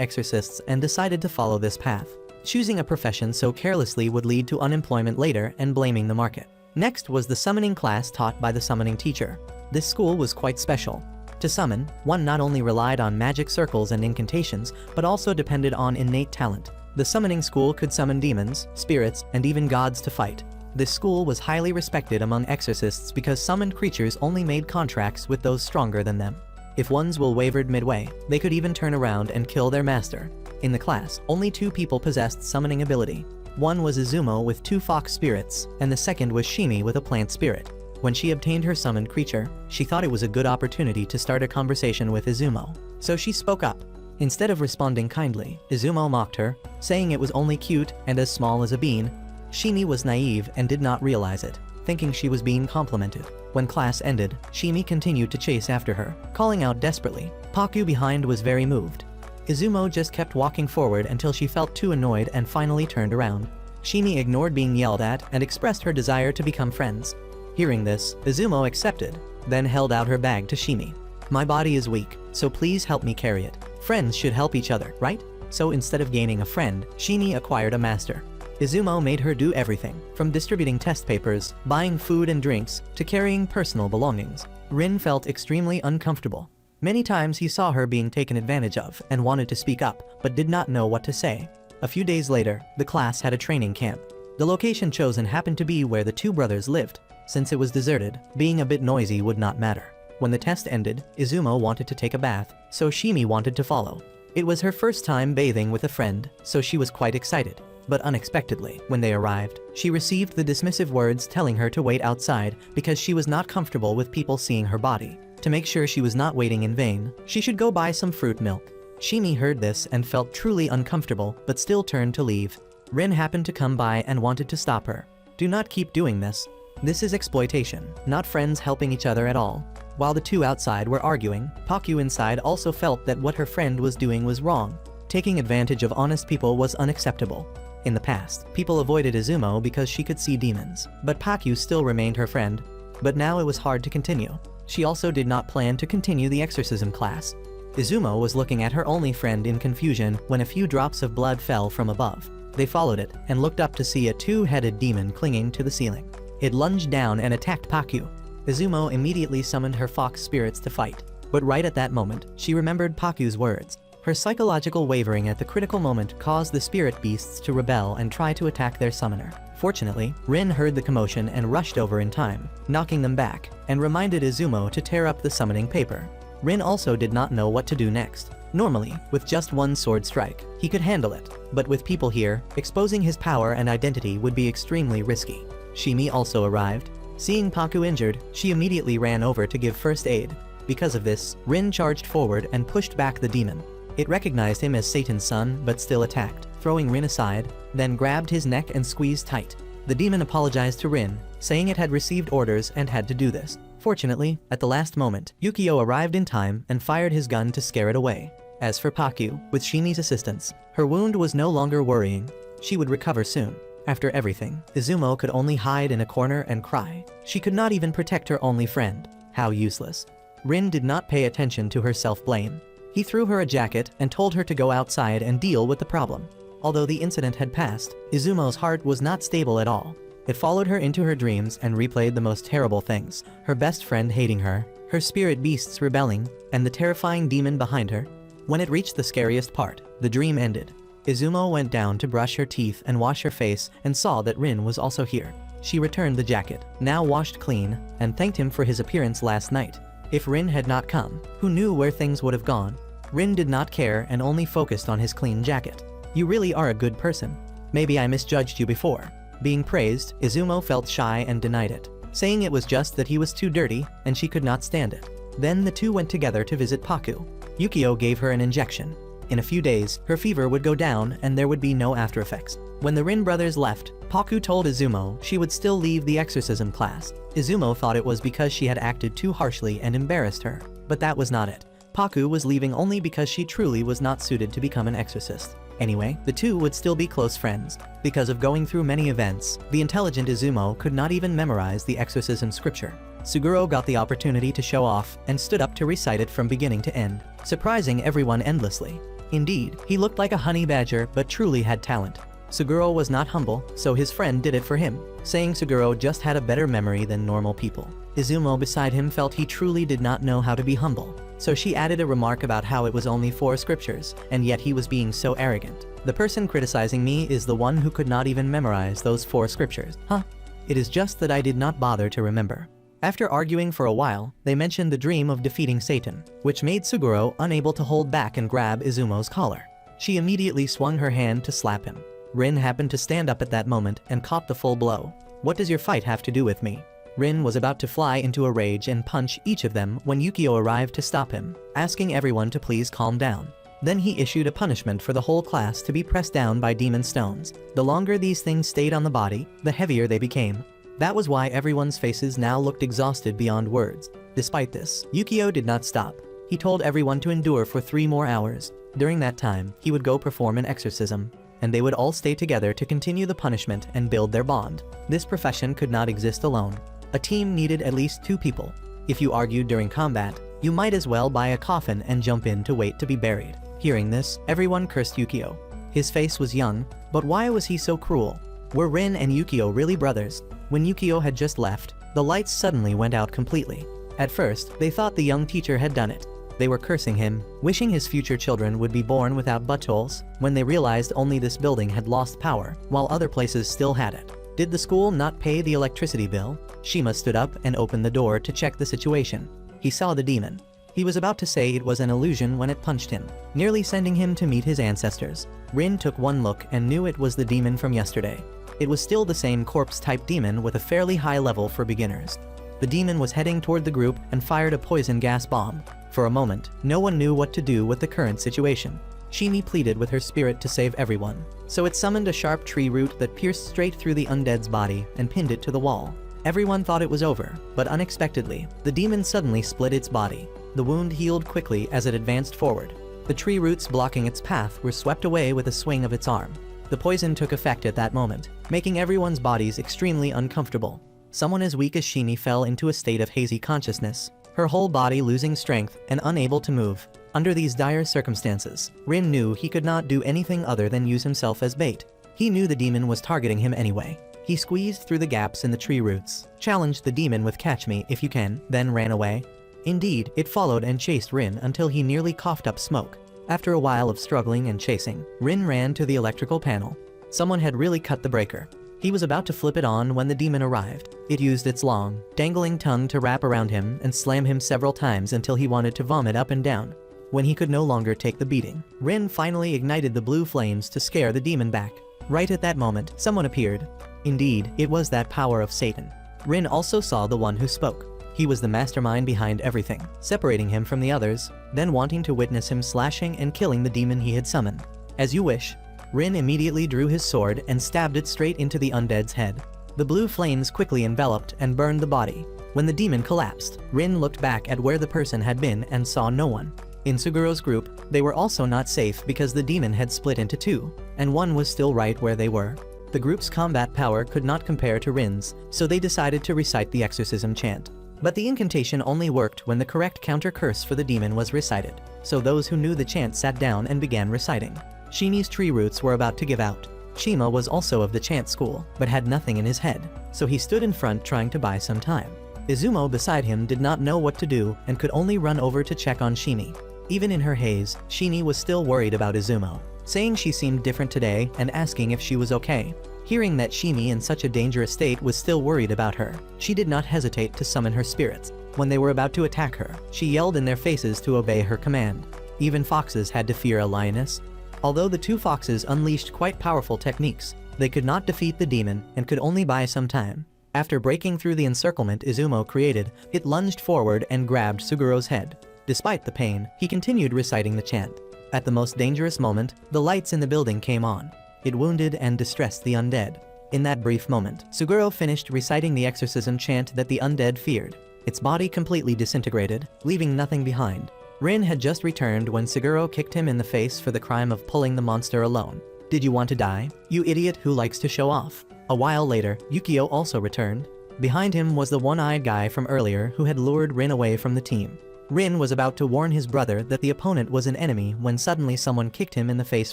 exorcists and decided to follow this path. Choosing a profession so carelessly would lead to unemployment later and blaming the market. Next was the summoning class taught by the summoning teacher. This school was quite special. To summon, one not only relied on magic circles and incantations, but also depended on innate talent. The summoning school could summon demons, spirits, and even gods to fight. This school was highly respected among exorcists because summoned creatures only made contracts with those stronger than them. If one's will wavered midway, they could even turn around and kill their master. In the class, only 2 people possessed summoning ability. One was Izumo with 2 fox spirits, and the second was Shimi with a plant spirit. When she obtained her summoned creature, she thought it was a good opportunity to start a conversation with Izumo. So she spoke up. Instead of responding kindly, Izumo mocked her, saying it was only cute and as small as a bean. Shimi was naive and did not realize it, thinking she was being complimented. When class ended, Shimi continued to chase after her, calling out desperately. Paku behind was very moved. Izumo just kept walking forward until she felt too annoyed and finally turned around. Shimi ignored being yelled at and expressed her desire to become friends. Hearing this, Izumo accepted, then held out her bag to Shimi. "My body is weak, so please help me carry it. Friends should help each other, right?" So instead of gaining a friend, Shimi acquired a master. Izumo made her do everything, from distributing test papers, buying food and drinks, to carrying personal belongings. Rin felt extremely uncomfortable. Many times he saw her being taken advantage of and wanted to speak up, but did not know what to say. A few days later, the class had a training camp. The location chosen happened to be where the 2 brothers lived. Since it was deserted, being a bit noisy would not matter. When the test ended, Izumo wanted to take a bath, so Shimi wanted to follow. It was her first time bathing with a friend, so she was quite excited. But unexpectedly, when they arrived, she received the dismissive words telling her to wait outside because she was not comfortable with people seeing her body. To make sure she was not waiting in vain, she should go buy some fruit milk. Shimi heard this and felt truly uncomfortable, but still turned to leave. Rin happened to come by and wanted to stop her. "Do not keep doing this. This is exploitation, not friends helping each other at all." While the 2 outside were arguing, Paku inside also felt that what her friend was doing was wrong. Taking advantage of honest people was unacceptable. In the past, people avoided Izumo because she could see demons, but Paku still remained her friend. But now it was hard to continue. She also did not plan to continue the exorcism class. Izumo was looking at her only friend in confusion when a few drops of blood fell from above. They followed it and looked up to see a 2-headed demon clinging to the ceiling. It lunged down and attacked Paku. Izumo immediately summoned her fox spirits to fight. But right at that moment, she remembered Paku's words. Her psychological wavering at the critical moment caused the spirit beasts to rebel and try to attack their summoner. Fortunately, Rin heard the commotion and rushed over in time, knocking them back, and reminded Izumo to tear up the summoning paper. Rin also did not know what to do next. Normally, with just 1 sword strike, he could handle it, but with people here, exposing his power and identity would be extremely risky. Shimi also arrived. Seeing Paku injured, she immediately ran over to give first aid. Because of this, Rin charged forward and pushed back the demon. It recognized him as Satan's son but still attacked, throwing Rin aside, then grabbed his neck and squeezed tight. The demon apologized to Rin, saying it had received orders and had to do this. Fortunately, at the last moment, Yukio arrived in time and fired his gun to scare it away. As for Paku, with Shimi's assistance, her wound was no longer worrying. She would recover soon. After everything, Izumo could only hide in a corner and cry. She could not even protect her only friend. How useless. Rin did not pay attention to her self-blame. He threw her a jacket and told her to go outside and deal with the problem. Although the incident had passed, Izumo's heart was not stable at all. It followed her into her dreams and replayed the most terrible things. Her best friend hating her, her spirit beasts rebelling, and the terrifying demon behind her. When it reached the scariest part, the dream ended. Izumo went down to brush her teeth and wash her face and saw that Rin was also here. She returned the jacket, now washed clean, and thanked him for his appearance last night. If Rin had not come, who knew where things would have gone? Rin did not care and only focused on his clean jacket. "You really are a good person. Maybe I misjudged you before." Being praised, Izumo felt shy and denied it, saying it was just that he was too dirty and she could not stand it. Then the 2 went together to visit Paku. Yukio gave her an injection. In a few days, her fever would go down and there would be no after effects. When the Rin brothers left, Paku told Izumo she would still leave the exorcism class. Izumo thought it was because she had acted too harshly and embarrassed her, but that was not it. Paku was leaving only because she truly was not suited to become an exorcist. Anyway, the two would still be close friends. Because of going through many events, the intelligent Izumo could not even memorize the exorcism scripture. Suguro got the opportunity to show off and stood up to recite it from beginning to end, surprising everyone endlessly. Indeed, he looked like a honey badger but truly had talent. Suguro was not humble, so his friend did it for him, saying Suguro just had a better memory than normal people. Izumo beside him felt he truly did not know how to be humble, so she added a remark about how it was only 4 scriptures, and yet he was being so arrogant. The person criticizing me is the one who could not even memorize those 4 scriptures. Huh? It is just that I did not bother to remember. After arguing for a while, they mentioned the dream of defeating Satan, which made Suguro unable to hold back and grab Izumo's collar. She immediately swung her hand to slap him. Rin happened to stand up at that moment and caught the full blow. What does your fight have to do with me? Rin was about to fly into a rage and punch each of them when Yukio arrived to stop him, asking everyone to please calm down. Then he issued a punishment for the whole class to be pressed down by demon stones. The longer these things stayed on the body, the heavier they became. That was why everyone's faces now looked exhausted beyond words. Despite this, Yukio did not stop. He told everyone to endure for 3 more hours. During that time, he would go perform an exorcism, and they would all stay together to continue the punishment and build their bond. This profession could not exist alone. A team needed at least 2 people. If you argued during combat, you might as well buy a coffin and jump in to wait to be buried. Hearing this, everyone cursed Yukio. His face was young, but why was he so cruel? Were Rin and Yukio really brothers? When Yukio had just left, the lights suddenly went out completely. At first, they thought the young teacher had done it. They were cursing him, wishing his future children would be born without buttholes, when they realized only this building had lost power, while other places still had it. Did the school not pay the electricity bill? Shima stood up and opened the door to check the situation. He saw the demon. He was about to say it was an illusion when it punched him, nearly sending him to meet his ancestors. Rin took one look and knew it was the demon from yesterday. It was still the same corpse-type demon with a fairly high level for beginners. The demon was heading toward the group and fired a poison gas bomb. For a moment, no one knew what to do with the current situation. Shimi pleaded with her spirit to save everyone, so it summoned a sharp tree root that pierced straight through the undead's body and pinned it to the wall. Everyone thought it was over, but unexpectedly, the demon suddenly split its body. The wound healed quickly as it advanced forward. The tree roots blocking its path were swept away with a swing of its arm. The poison took effect at that moment, making everyone's bodies extremely uncomfortable. Someone as weak as Shimi fell into a state of hazy consciousness, her whole body losing strength and unable to move. Under these dire circumstances, Rin knew he could not do anything other than use himself as bait. He knew the demon was targeting him anyway. He squeezed through the gaps in the tree roots, challenged the demon with "catch me if you can," then ran away. Indeed, it followed and chased Rin until he nearly coughed up smoke. After a while of struggling and chasing, Rin ran to the electrical panel. Someone had really cut the breaker. He was about to flip it on when the demon arrived. It used its long, dangling tongue to wrap around him and slam him several times until he wanted to vomit up and down. When he could no longer take the beating, Rin finally ignited the blue flames to scare the demon back. Right at that moment, someone appeared. Indeed, it was that power of Satan. Rin also saw the one who spoke. He was the mastermind behind everything, separating him from the others, then wanting to witness him slashing and killing the demon he had summoned. As you wish. Rin immediately drew his sword and stabbed it straight into the undead's head. The blue flames quickly enveloped and burned the body. When the demon collapsed, Rin looked back at where the person had been and saw no one. In Suguro's group, they were also not safe because the demon had split into 2, and one was still right where they were. The group's combat power could not compare to Rin's, so they decided to recite the exorcism chant. But the incantation only worked when the correct counter-curse for the demon was recited, so those who knew the chant sat down and began reciting. Shimi's tree roots were about to give out. Shima was also of the chant school, but had nothing in his head, so he stood in front trying to buy some time. Izumo beside him did not know what to do and could only run over to check on Shimi. Even in her haze, Shimi was still worried about Izumo, saying she seemed different today and asking if she was okay. Hearing that Shimi in such a dangerous state was still worried about her, she did not hesitate to summon her spirits. When they were about to attack her, she yelled in their faces to obey her command. Even foxes had to fear a lioness. Although the 2 foxes unleashed quite powerful techniques, they could not defeat the demon and could only buy some time. After breaking through the encirclement Izumo created, it lunged forward and grabbed Suguro's head. Despite the pain, he continued reciting the chant. At the most dangerous moment, the lights in the building came on. It wounded and distressed the undead. In that brief moment, Suguro finished reciting the exorcism chant that the undead feared. Its body completely disintegrated, leaving nothing behind. Rin had just returned when Suguro kicked him in the face for the crime of pulling the monster alone. Did you want to die, you idiot who likes to show off? A while later, Yukio also returned. Behind him was the one-eyed guy from earlier who had lured Rin away from the team. Rin was about to warn his brother that the opponent was an enemy when suddenly someone kicked him in the face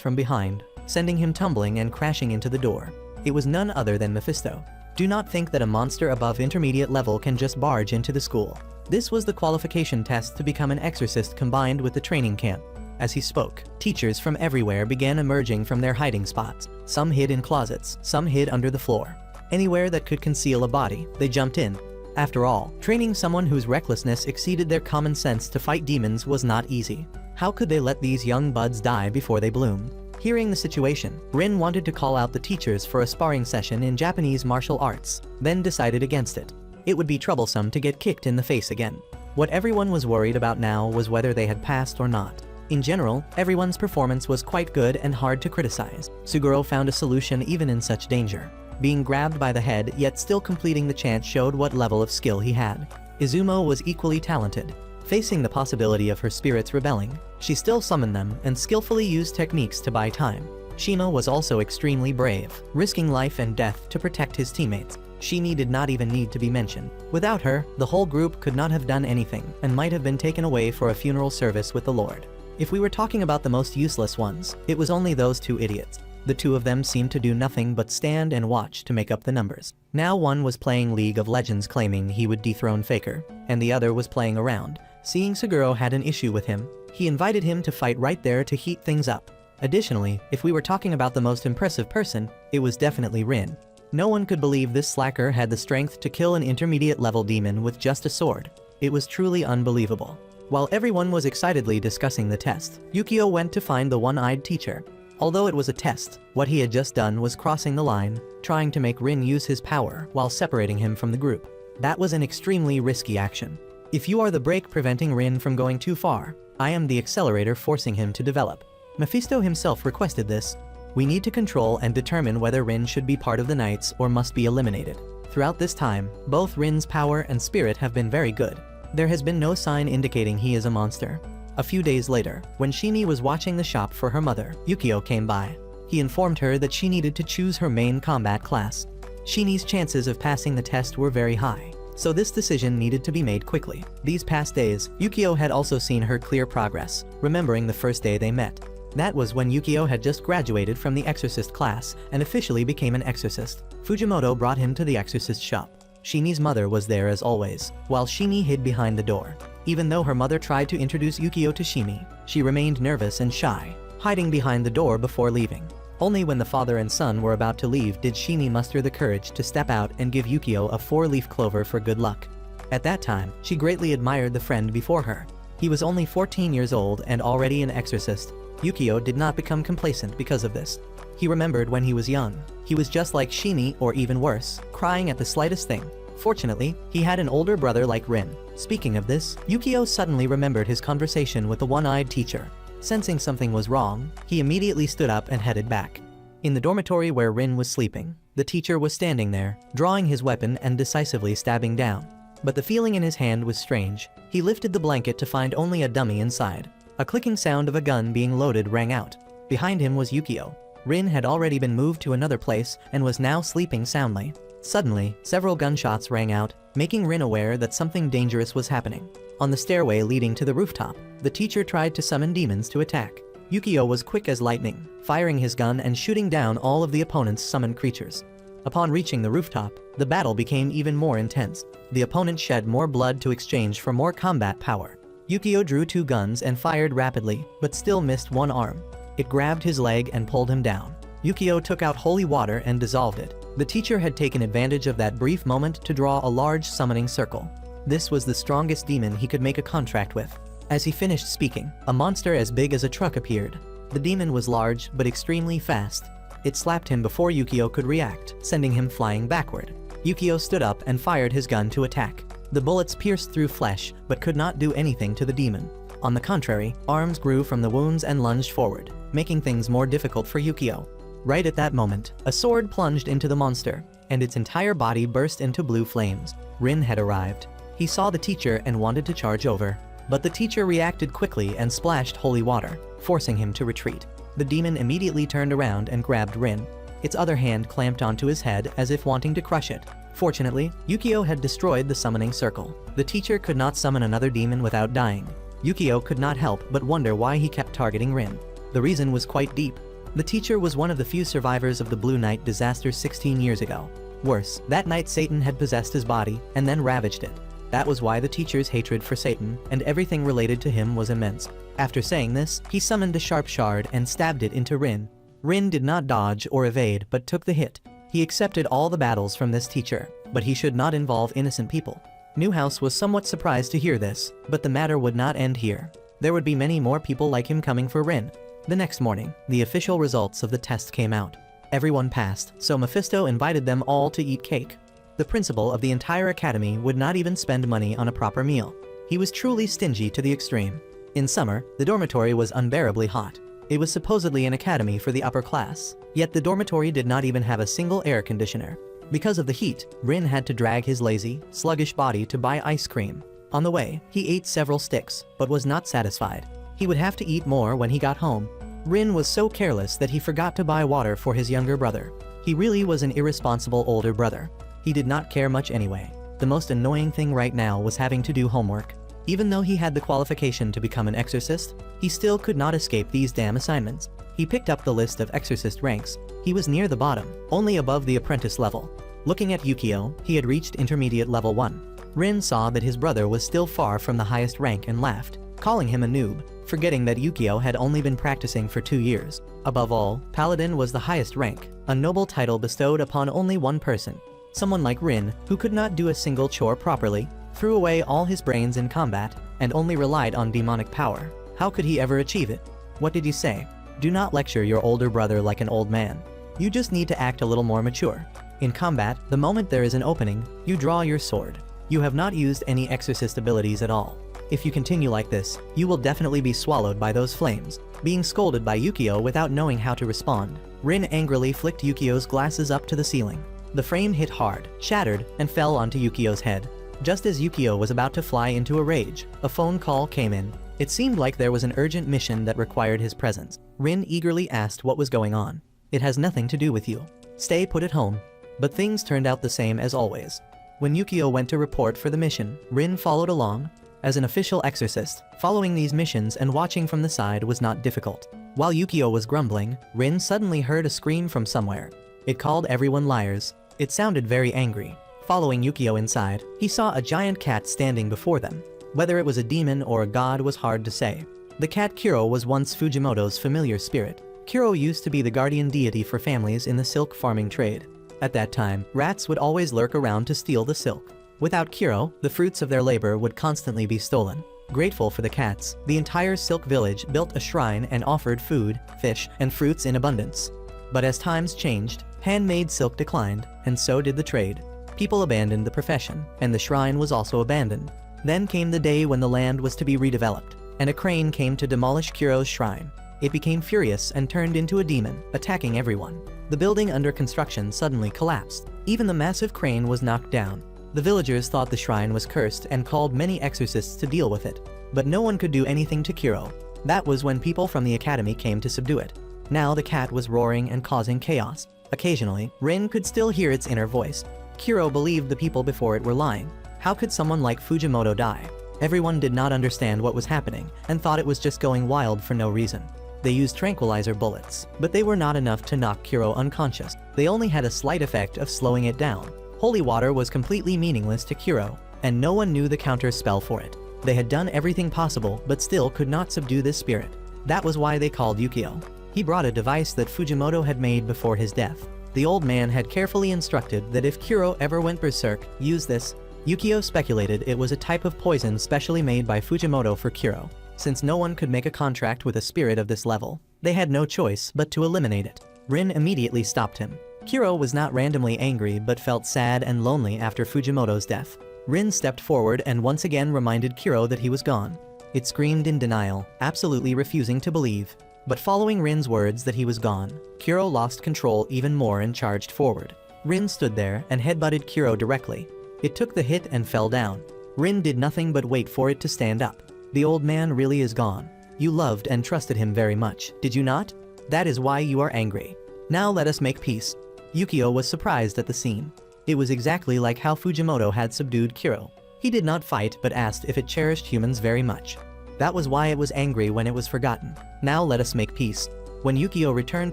from behind, sending him tumbling and crashing into the door. It was none other than Mephisto. Do not think that a monster above intermediate level can just barge into the school. This was the qualification test to become an exorcist combined with the training camp. As he spoke, teachers from everywhere began emerging from their hiding spots. Some hid in closets, some hid under the floor. Anywhere that could conceal a body, they jumped in. After all, training someone whose recklessness exceeded their common sense to fight demons was not easy. How could they let these young buds die before they bloomed? Hearing the situation, Rin wanted to call out the teachers for a sparring session in Japanese martial arts, then decided against it. It would be troublesome to get kicked in the face again. What everyone was worried about now was whether they had passed or not. In general, everyone's performance was quite good and hard to criticize. Suguro found a solution even in such danger. Being grabbed by the head yet still completing the chant showed what level of skill he had. Izumo was equally talented. Facing the possibility of her spirits rebelling, she still summoned them and skillfully used techniques to buy time. Shima was also extremely brave, risking life and death to protect his teammates. Shimi did not even need to be mentioned. Without her, the whole group could not have done anything and might have been taken away for a funeral service with the Lord. If we were talking about the most useless ones, it was only those two idiots. The two of them seemed to do nothing but stand and watch to make up the numbers. Now one was playing League of Legends claiming he would dethrone Faker, and the other was playing around. Seeing Suguro had an issue with him, he invited him to fight right there to heat things up. Additionally, if we were talking about the most impressive person, it was definitely Rin. No one could believe this slacker had the strength to kill an intermediate level demon with just a sword. It was truly unbelievable. While everyone was excitedly discussing the test, Yukio went to find the one-eyed teacher. Although it was a test, what he had just done was crossing the line, trying to make Rin use his power while separating him from the group. That was an extremely risky action. If you are the brake preventing Rin from going too far, I am the accelerator forcing him to develop. Mephisto himself requested this. We need to control and determine whether Rin should be part of the Knights or must be eliminated. Throughout this time, both Rin's power and spirit have been very good. There has been no sign indicating he is a monster. A few days later, when Shimi was watching the shop for her mother, Yukio came by. He informed her that she needed to choose her main combat class. Shimi's chances of passing the test were very high, so this decision needed to be made quickly. These past days, Yukio had also seen her clear progress, remembering the first day they met. That was when Yukio had just graduated from the exorcist class and officially became an exorcist. Fujimoto brought him to the exorcist shop. Shimi's mother was there as always, while Shimi hid behind the door. Even though her mother tried to introduce Yukio to Shimi, she remained nervous and shy, hiding behind the door before leaving. Only when the father and son were about to leave did Shimi muster the courage to step out and give Yukio a 4-leaf clover for good luck. At that time, she greatly admired the friend before her. He was only 14 years old and already an exorcist. Yukio did not become complacent because of this. He remembered when he was young. He was just like Shimi, or even worse, crying at the slightest thing. Fortunately, he had an older brother like Rin. Speaking of this, Yukio suddenly remembered his conversation with the one-eyed teacher. Sensing something was wrong, he immediately stood up and headed back. In the dormitory where Rin was sleeping, the teacher was standing there, drawing his weapon and decisively stabbing down. But the feeling in his hand was strange. He lifted the blanket to find only a dummy inside. A clicking sound of a gun being loaded rang out. Behind him was Yukio. Rin had already been moved to another place and was now sleeping soundly. Suddenly, several gunshots rang out, making Rin aware that something dangerous was happening. On the stairway leading to the rooftop, the teacher tried to summon demons to attack. Yukio was quick as lightning, firing his gun and shooting down all of the opponent's summoned creatures. Upon reaching the rooftop, the battle became even more intense. The opponent shed more blood to exchange for more combat power. Yukio drew 2 guns and fired rapidly, but still missed one arm. It grabbed his leg and pulled him down. Yukio took out holy water and dissolved it. The teacher had taken advantage of that brief moment to draw a large summoning circle. This was the strongest demon he could make a contract with. As he finished speaking, a monster as big as a truck appeared. The demon was large but extremely fast. It slapped him before Yukio could react, sending him flying backward. Yukio stood up and fired his gun to attack. The bullets pierced through flesh but could not do anything to the demon. On the contrary, arms grew from the wounds and lunged forward, making things more difficult for Yukio. Right at that moment, a sword plunged into the monster, and its entire body burst into blue flames. Rin had arrived. He saw the teacher and wanted to charge over. But the teacher reacted quickly and splashed holy water, forcing him to retreat. The demon immediately turned around and grabbed Rin. Its other hand clamped onto his head as if wanting to crush it. Fortunately, Yukio had destroyed the summoning circle. The teacher could not summon another demon without dying. Yukio could not help but wonder why he kept targeting Rin. The reason was quite deep. The teacher was one of the few survivors of the Blue Night disaster 16 years ago. Worse, that night Satan had possessed his body and then ravaged it. That was why the teacher's hatred for Satan and everything related to him was immense. After saying this, he summoned a sharp shard and stabbed it into Rin. Rin did not dodge or evade but took the hit. He accepted all the battles from this teacher, but he should not involve innocent people. Newhouse was somewhat surprised to hear this, but the matter would not end here. There would be many more people like him coming for Rin. The next morning, the official results of the test came out. Everyone passed, so Mephisto invited them all to eat cake. The principal of the entire academy would not even spend money on a proper meal. He was truly stingy to the extreme. In summer, the dormitory was unbearably hot. It was supposedly an academy for the upper class, yet the dormitory did not even have a single air conditioner. Because of the heat, Rin had to drag his lazy, sluggish body to buy ice cream. On the way, he ate several sticks, but was not satisfied. He would have to eat more when he got home. Rin was so careless that he forgot to buy water for his younger brother. He really was an irresponsible older brother. He did not care much anyway. The most annoying thing right now was having to do homework. Even though he had the qualification to become an exorcist, he still could not escape these damn assignments. He picked up the list of exorcist ranks. He was near the bottom, only above the apprentice level. Looking at Yukio, he had reached intermediate level 1. Rin saw that his brother was still far from the highest rank and laughed, calling him a noob, forgetting that Yukio had only been practicing for 2 years. Above all, Paladin was the highest rank, a noble title bestowed upon only one person. Someone like Rin, who could not do a single chore properly, threw away all his brains in combat, and only relied on demonic power. How could he ever achieve it? What did you say? Do not lecture your older brother like an old man. You just need to act a little more mature. In combat, the moment there is an opening, you draw your sword. You have not used any exorcist abilities at all. If you continue like this, you will definitely be swallowed by those flames. Being scolded by Yukio without knowing how to respond, Rin angrily flicked Yukio's glasses up to the ceiling. The frame hit hard, shattered, and fell onto Yukio's head. Just as Yukio was about to fly into a rage, a phone call came in. It seemed like there was an urgent mission that required his presence. Rin eagerly asked what was going on. It has nothing to do with you. Stay put at home. But things turned out the same as always. When Yukio went to report for the mission, Rin followed along. As an official exorcist, following these missions and watching from the side was not difficult. While Yukio was grumbling, Rin suddenly heard a scream from somewhere. It called everyone liars. It sounded very angry. Following Yukio inside, he saw a giant cat standing before them. Whether it was a demon or a god was hard to say. The cat Kuro was once Fujimoto's familiar spirit. Kuro used to be the guardian deity for families in the silk farming trade. At that time, rats would always lurk around to steal the silk. Without Kuro, the fruits of their labor would constantly be stolen. Grateful for the cats, the entire silk village built a shrine and offered food, fish, and fruits in abundance. But as times changed, handmade silk declined, and so did the trade. People abandoned the profession, and the shrine was also abandoned. Then came the day when the land was to be redeveloped, and a crane came to demolish Kuro's shrine. It became furious and turned into a demon, attacking everyone. The building under construction suddenly collapsed. Even the massive crane was knocked down. The villagers thought the shrine was cursed and called many exorcists to deal with it. But no one could do anything to Kuro. That was when people from the academy came to subdue it. Now the cat was roaring and causing chaos. Occasionally, Rin could still hear its inner voice. Kuro believed the people before it were lying. How could someone like Fujimoto die? Everyone did not understand what was happening and thought it was just going wild for no reason. They used tranquilizer bullets, but they were not enough to knock Kuro unconscious. They only had a slight effect of slowing it down. Holy water was completely meaningless to Kuro, and no one knew the counter spell for it. They had done everything possible but still could not subdue this spirit. That was why they called Yukio. He brought a device that Fujimoto had made before his death. The old man had carefully instructed that if Kuro ever went berserk, use this. Yukio speculated it was a type of poison specially made by Fujimoto for Kuro. Since no one could make a contract with a spirit of this level, they had no choice but to eliminate it. Rin immediately stopped him. Kuro was not randomly angry but felt sad and lonely after Fujimoto's death. Rin stepped forward and once again reminded Kuro that he was gone. It screamed in denial, absolutely refusing to believe. But following Rin's words that he was gone, Kuro lost control even more and charged forward. Rin stood there and headbutted Kuro directly. It took the hit and fell down. Rin did nothing but wait for it to stand up. The old man really is gone. You loved and trusted him very much, did you not? That is why you are angry. Now let us make peace. Yukio was surprised at the scene. It was exactly like how Fujimoto had subdued Kuro. He did not fight but asked if it cherished humans very much. That was why it was angry when it was forgotten. Now let us make peace. When Yukio returned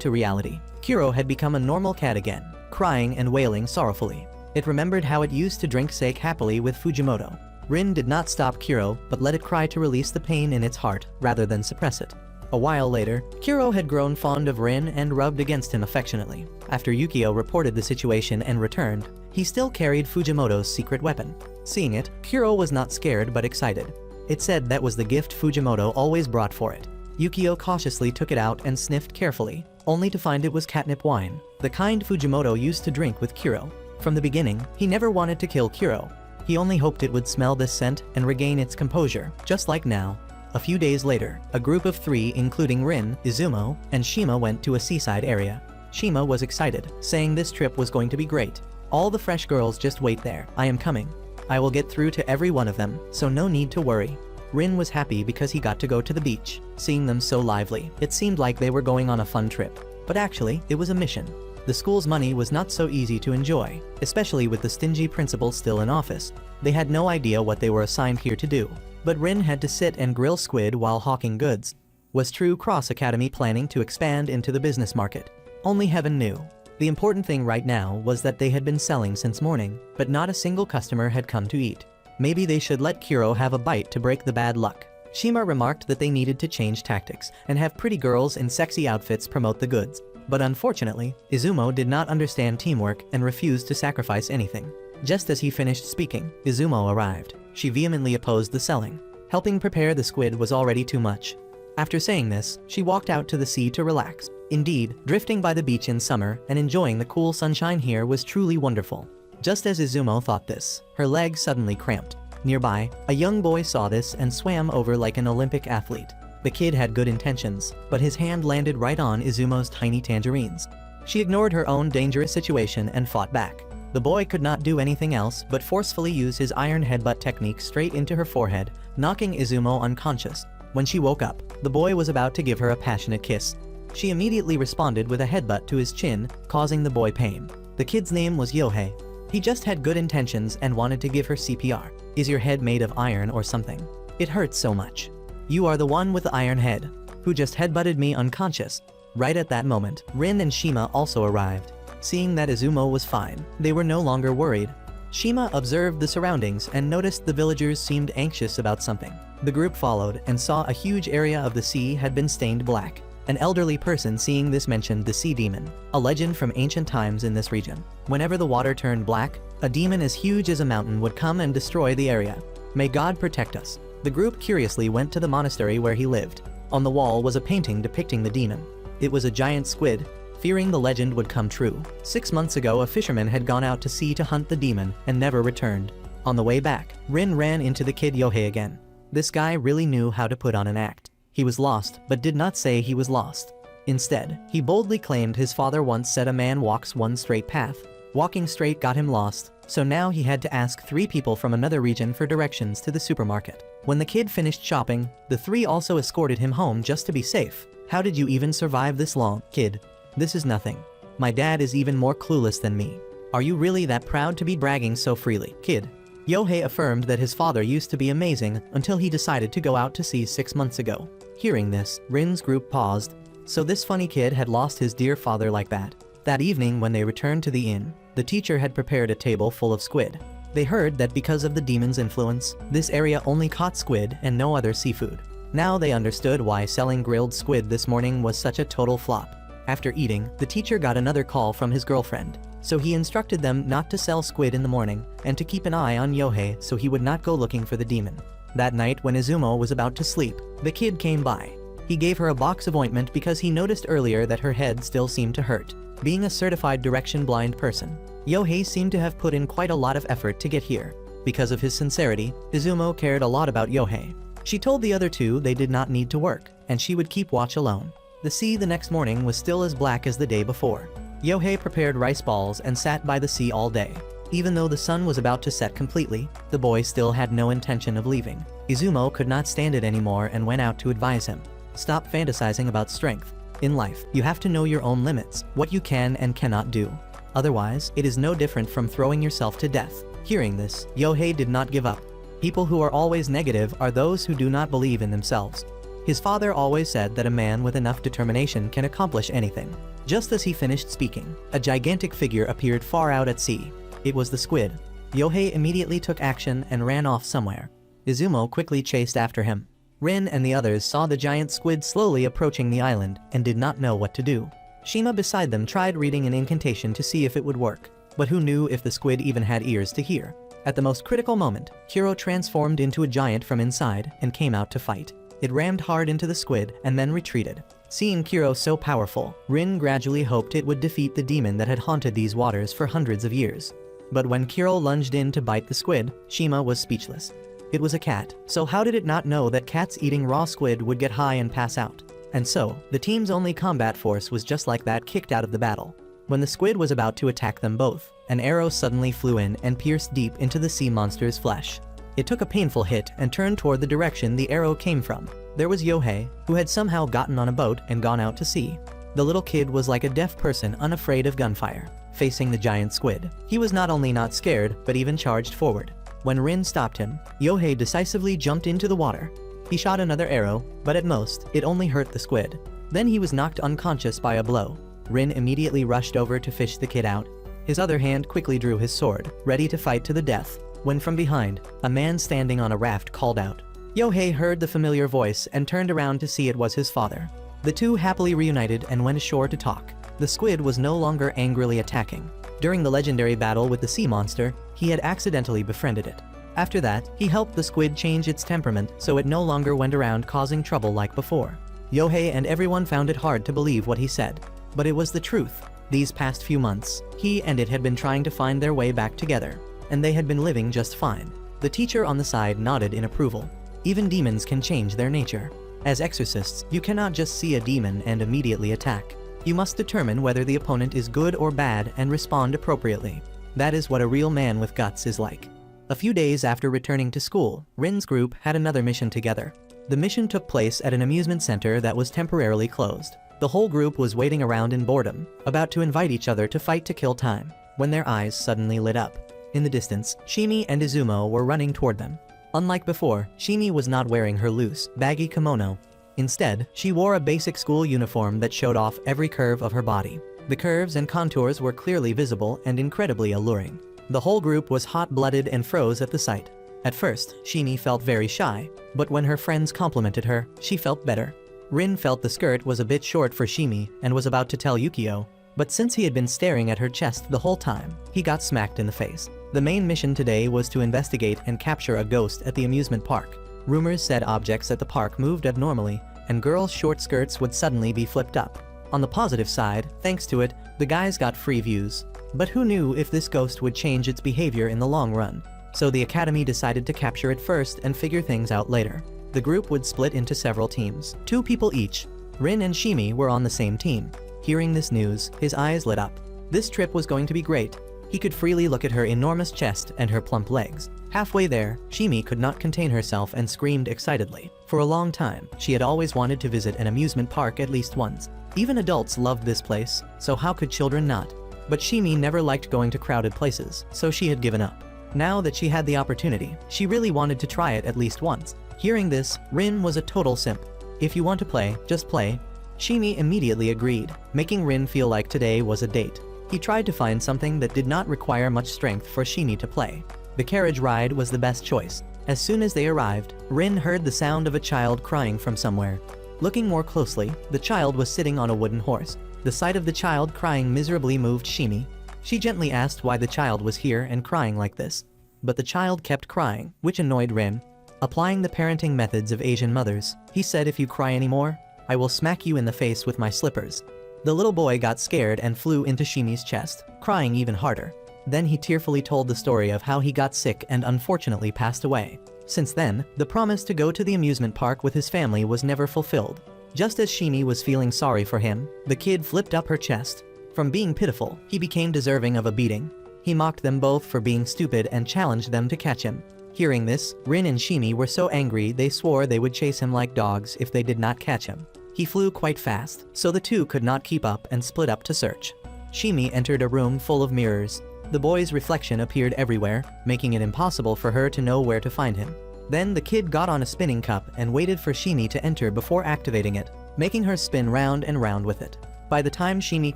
to reality, Kuro had become a normal cat again, crying and wailing sorrowfully. It remembered how it used to drink sake happily with Fujimoto. Rin did not stop Kuro but let it cry to release the pain in its heart rather than suppress it. A while later, Kuro had grown fond of Rin and rubbed against him affectionately. After Yukio reported the situation and returned, he still carried Fujimoto's secret weapon. Seeing it, Kuro was not scared but excited. It said that was the gift Fujimoto always brought for it. Yukio cautiously took it out and sniffed carefully, only to find it was catnip wine, the kind Fujimoto used to drink with Kuro. From the beginning, he never wanted to kill Kuro. He only hoped it would smell this scent and regain its composure, just like now. A few days later, a group of 3 including Rin, Izumo, and Shima went to a seaside area. Shima was excited, saying this trip was going to be great. All the fresh girls just wait there, I am coming. I will get through to every one of them, so no need to worry. Rin was happy because he got to go to the beach. Seeing them so lively, it seemed like they were going on a fun trip. But actually, it was a mission. The school's money was not so easy to enjoy, especially with the stingy principal still in office. They had no idea what they were assigned here to do. But Rin had to sit and grill squid while hawking goods. Was True Cross Academy planning to expand into the business market? Only heaven knew. The important thing right now was that they had been selling since morning, but not a single customer had come to eat. Maybe they should let Kuro have a bite to break the bad luck. Shima remarked that they needed to change tactics and have pretty girls in sexy outfits promote the goods. But unfortunately, Izumo did not understand teamwork and refused to sacrifice anything. Just as he finished speaking, Izumo arrived. She vehemently opposed the selling. Helping prepare the squid was already too much. After saying this, she walked out to the sea to relax. Indeed, drifting by the beach in summer and enjoying the cool sunshine here was truly wonderful. Just as Izumo thought this, her leg suddenly cramped. Nearby, a young boy saw this and swam over like an Olympic athlete. The kid had good intentions, but his hand landed right on Izumo's tiny tangerines. She ignored her own dangerous situation and fought back. The boy could not do anything else but forcefully use his iron headbutt technique straight into her forehead, knocking Izumo unconscious. When she woke up, the boy was about to give her a passionate kiss. She immediately responded with a headbutt to his chin, causing the boy pain. The kid's name was Yohei. He just had good intentions and wanted to give her CPR. Is your head made of iron or something? It hurts so much. You are the one with the iron head, who just headbutted me unconscious. Right at that moment, Rin and Shima also arrived. Seeing that Izumo was fine, they were no longer worried. Shima observed the surroundings and noticed the villagers seemed anxious about something. The group followed and saw a huge area of the sea had been stained black. An elderly person seeing this mentioned the sea demon, a legend from ancient times in this region. Whenever the water turned black, a demon as huge as a mountain would come and destroy the area. May God protect us. The group curiously went to the monastery where he lived. On the wall was a painting depicting the demon. It was a giant squid. Fearing the legend would come true, 6 months ago a fisherman had gone out to sea to hunt the demon and never returned. On the way back, Rin ran into the kid Yohei again. This guy really knew how to put on an act. He was lost, but did not say he was lost. Instead, he boldly claimed his father once said a man walks one straight path. Walking straight got him lost, so now he had to ask 3 people from another region for directions to the supermarket. When the kid finished shopping, the 3 also escorted him home just to be safe. How did you even survive this long, kid? This is nothing. My dad is even more clueless than me. Are you really that proud to be bragging so freely, kid? Yohei affirmed that his father used to be amazing until he decided to go out to sea 6 months ago. Hearing this, Rin's group paused. So this funny kid had lost his dear father like that. That evening when they returned to the inn, the teacher had prepared a table full of squid. They heard that because of the demon's influence, this area only caught squid and no other seafood. Now they understood why selling grilled squid this morning was such a total flop. After eating, the teacher got another call from his girlfriend, so he instructed them not to sell squid in the morning and to keep an eye on Yohei so he would not go looking for the demon. That night when Izumo was about to sleep, the kid came by. He gave her a box of ointment because he noticed earlier that her head still seemed to hurt. Being a certified direction-blind person, Yohei seemed to have put in quite a lot of effort to get here. Because of his sincerity, Izumo cared a lot about Yohei. She told the other 2 they did not need to work, and she would keep watch alone. The sea the next morning was still as black as the day before. Yohei prepared rice balls and sat by the sea all day. Even though the sun was about to set completely, the boy still had no intention of leaving. Izumo could not stand it anymore and went out to advise him. Stop fantasizing about strength. In life, you have to know your own limits, what you can and cannot do. Otherwise, it is no different from throwing yourself to death. Hearing this, Yohei did not give up. People who are always negative are those who do not believe in themselves. His father always said that a man with enough determination can accomplish anything. Just as he finished speaking, a gigantic figure appeared far out at sea. It was the squid. Yohei immediately took action and ran off somewhere. Izumo quickly chased after him. Rin and the others saw the giant squid slowly approaching the island and did not know what to do. Shima beside them tried reading an incantation to see if it would work, but who knew if the squid even had ears to hear. At the most critical moment, Kuro transformed into a giant from inside and came out to fight. It rammed hard into the squid and then retreated. Seeing Kuro so powerful, Rin gradually hoped it would defeat the demon that had haunted these waters for hundreds of years. But when Kuro lunged in to bite the squid, Shima was speechless. It was a cat, so how did it not know that cats eating raw squid would get high and pass out? And so, the team's only combat force was just like that kicked out of the battle. When the squid was about to attack them both, an arrow suddenly flew in and pierced deep into the sea monster's flesh. It took a painful hit and turned toward the direction the arrow came from. There was Yohei, who had somehow gotten on a boat and gone out to sea. The little kid was like a deaf person unafraid of gunfire, facing the giant squid. He was not only not scared, but even charged forward. When Rin stopped him, Yohei decisively jumped into the water. He shot another arrow, but at most, it only hurt the squid. Then he was knocked unconscious by a blow. Rin immediately rushed over to fish the kid out. His other hand quickly drew his sword, ready to fight to the death, when from behind, a man standing on a raft called out. Yohei heard the familiar voice and turned around to see it was his father. The two happily reunited and went ashore to talk. The squid was no longer angrily attacking. During the legendary battle with the sea monster, he had accidentally befriended it. After that, he helped the squid change its temperament so it no longer went around causing trouble like before. Yohei and everyone found it hard to believe what he said. But it was the truth. These past few months, he and it had been trying to find their way back together, and they had been living just fine. The teacher on the side nodded in approval. Even demons can change their nature. As exorcists, you cannot just see a demon and immediately attack. You must determine whether the opponent is good or bad and respond appropriately. That is what a real man with guts is like. A few days after returning to school, Rin's group had another mission together. The mission took place at an amusement center that was temporarily closed. The whole group was waiting around in boredom, about to invite each other to fight to kill time, when their eyes suddenly lit up. In the distance, Shimi and Izumo were running toward them. Unlike before, Shimi was not wearing her loose, baggy kimono. Instead, she wore a basic school uniform that showed off every curve of her body. The curves and contours were clearly visible and incredibly alluring. The whole group was hot-blooded and froze at the sight. At first, Shimi felt very shy, but when her friends complimented her, she felt better. Rin felt the skirt was a bit short for Shimi and was about to tell Yukio, but since he had been staring at her chest the whole time, he got smacked in the face. The main mission today was to investigate and capture a ghost at the amusement park. Rumors said objects at the park moved abnormally, and girls' short skirts would suddenly be flipped up. On the positive side, thanks to it, the guys got free views. But who knew if this ghost would change its behavior in the long run? So the academy decided to capture it first and figure things out later. The group would split into several teams, 2 people each. Rin and Shimi were on the same team. Hearing this news, his eyes lit up. This trip was going to be great. He could freely look at her enormous chest and her plump legs. Halfway there, Shimi could not contain herself and screamed excitedly. For a long time, she had always wanted to visit an amusement park at least once. Even adults loved this place, so how could children not? But Shimi never liked going to crowded places, so she had given up. Now that she had the opportunity, she really wanted to try it at least once. Hearing this, Rin was a total simp. If you want to play, just play. Shimi immediately agreed, making Rin feel like today was a date. He tried to find something that did not require much strength for Shimi to play. The carriage ride was the best choice. As soon as they arrived, Rin heard the sound of a child crying from somewhere. Looking more closely, the child was sitting on a wooden horse. The sight of the child crying miserably moved Shimi. She gently asked why the child was here and crying like this. But the child kept crying, which annoyed Rin. Applying the parenting methods of Asian mothers, he said, "If you cry anymore, I will smack you in the face with my slippers." The little boy got scared and flew into Shimi's chest, crying even harder. Then he tearfully told the story of how he got sick and unfortunately passed away. Since then, the promise to go to the amusement park with his family was never fulfilled. Just as Shimi was feeling sorry for him, the kid flipped up her chest. From being pitiful, he became deserving of a beating. He mocked them both for being stupid and challenged them to catch him. Hearing this, Rin and Shimi were so angry they swore they would chase him like dogs if they did not catch him. He flew quite fast, so the two could not keep up and split up to search. Shimi entered a room full of mirrors. The boy's reflection appeared everywhere, making it impossible for her to know where to find him. Then the kid got on a spinning cup and waited for Shimi to enter before activating it, making her spin round and round with it. By the time Shimi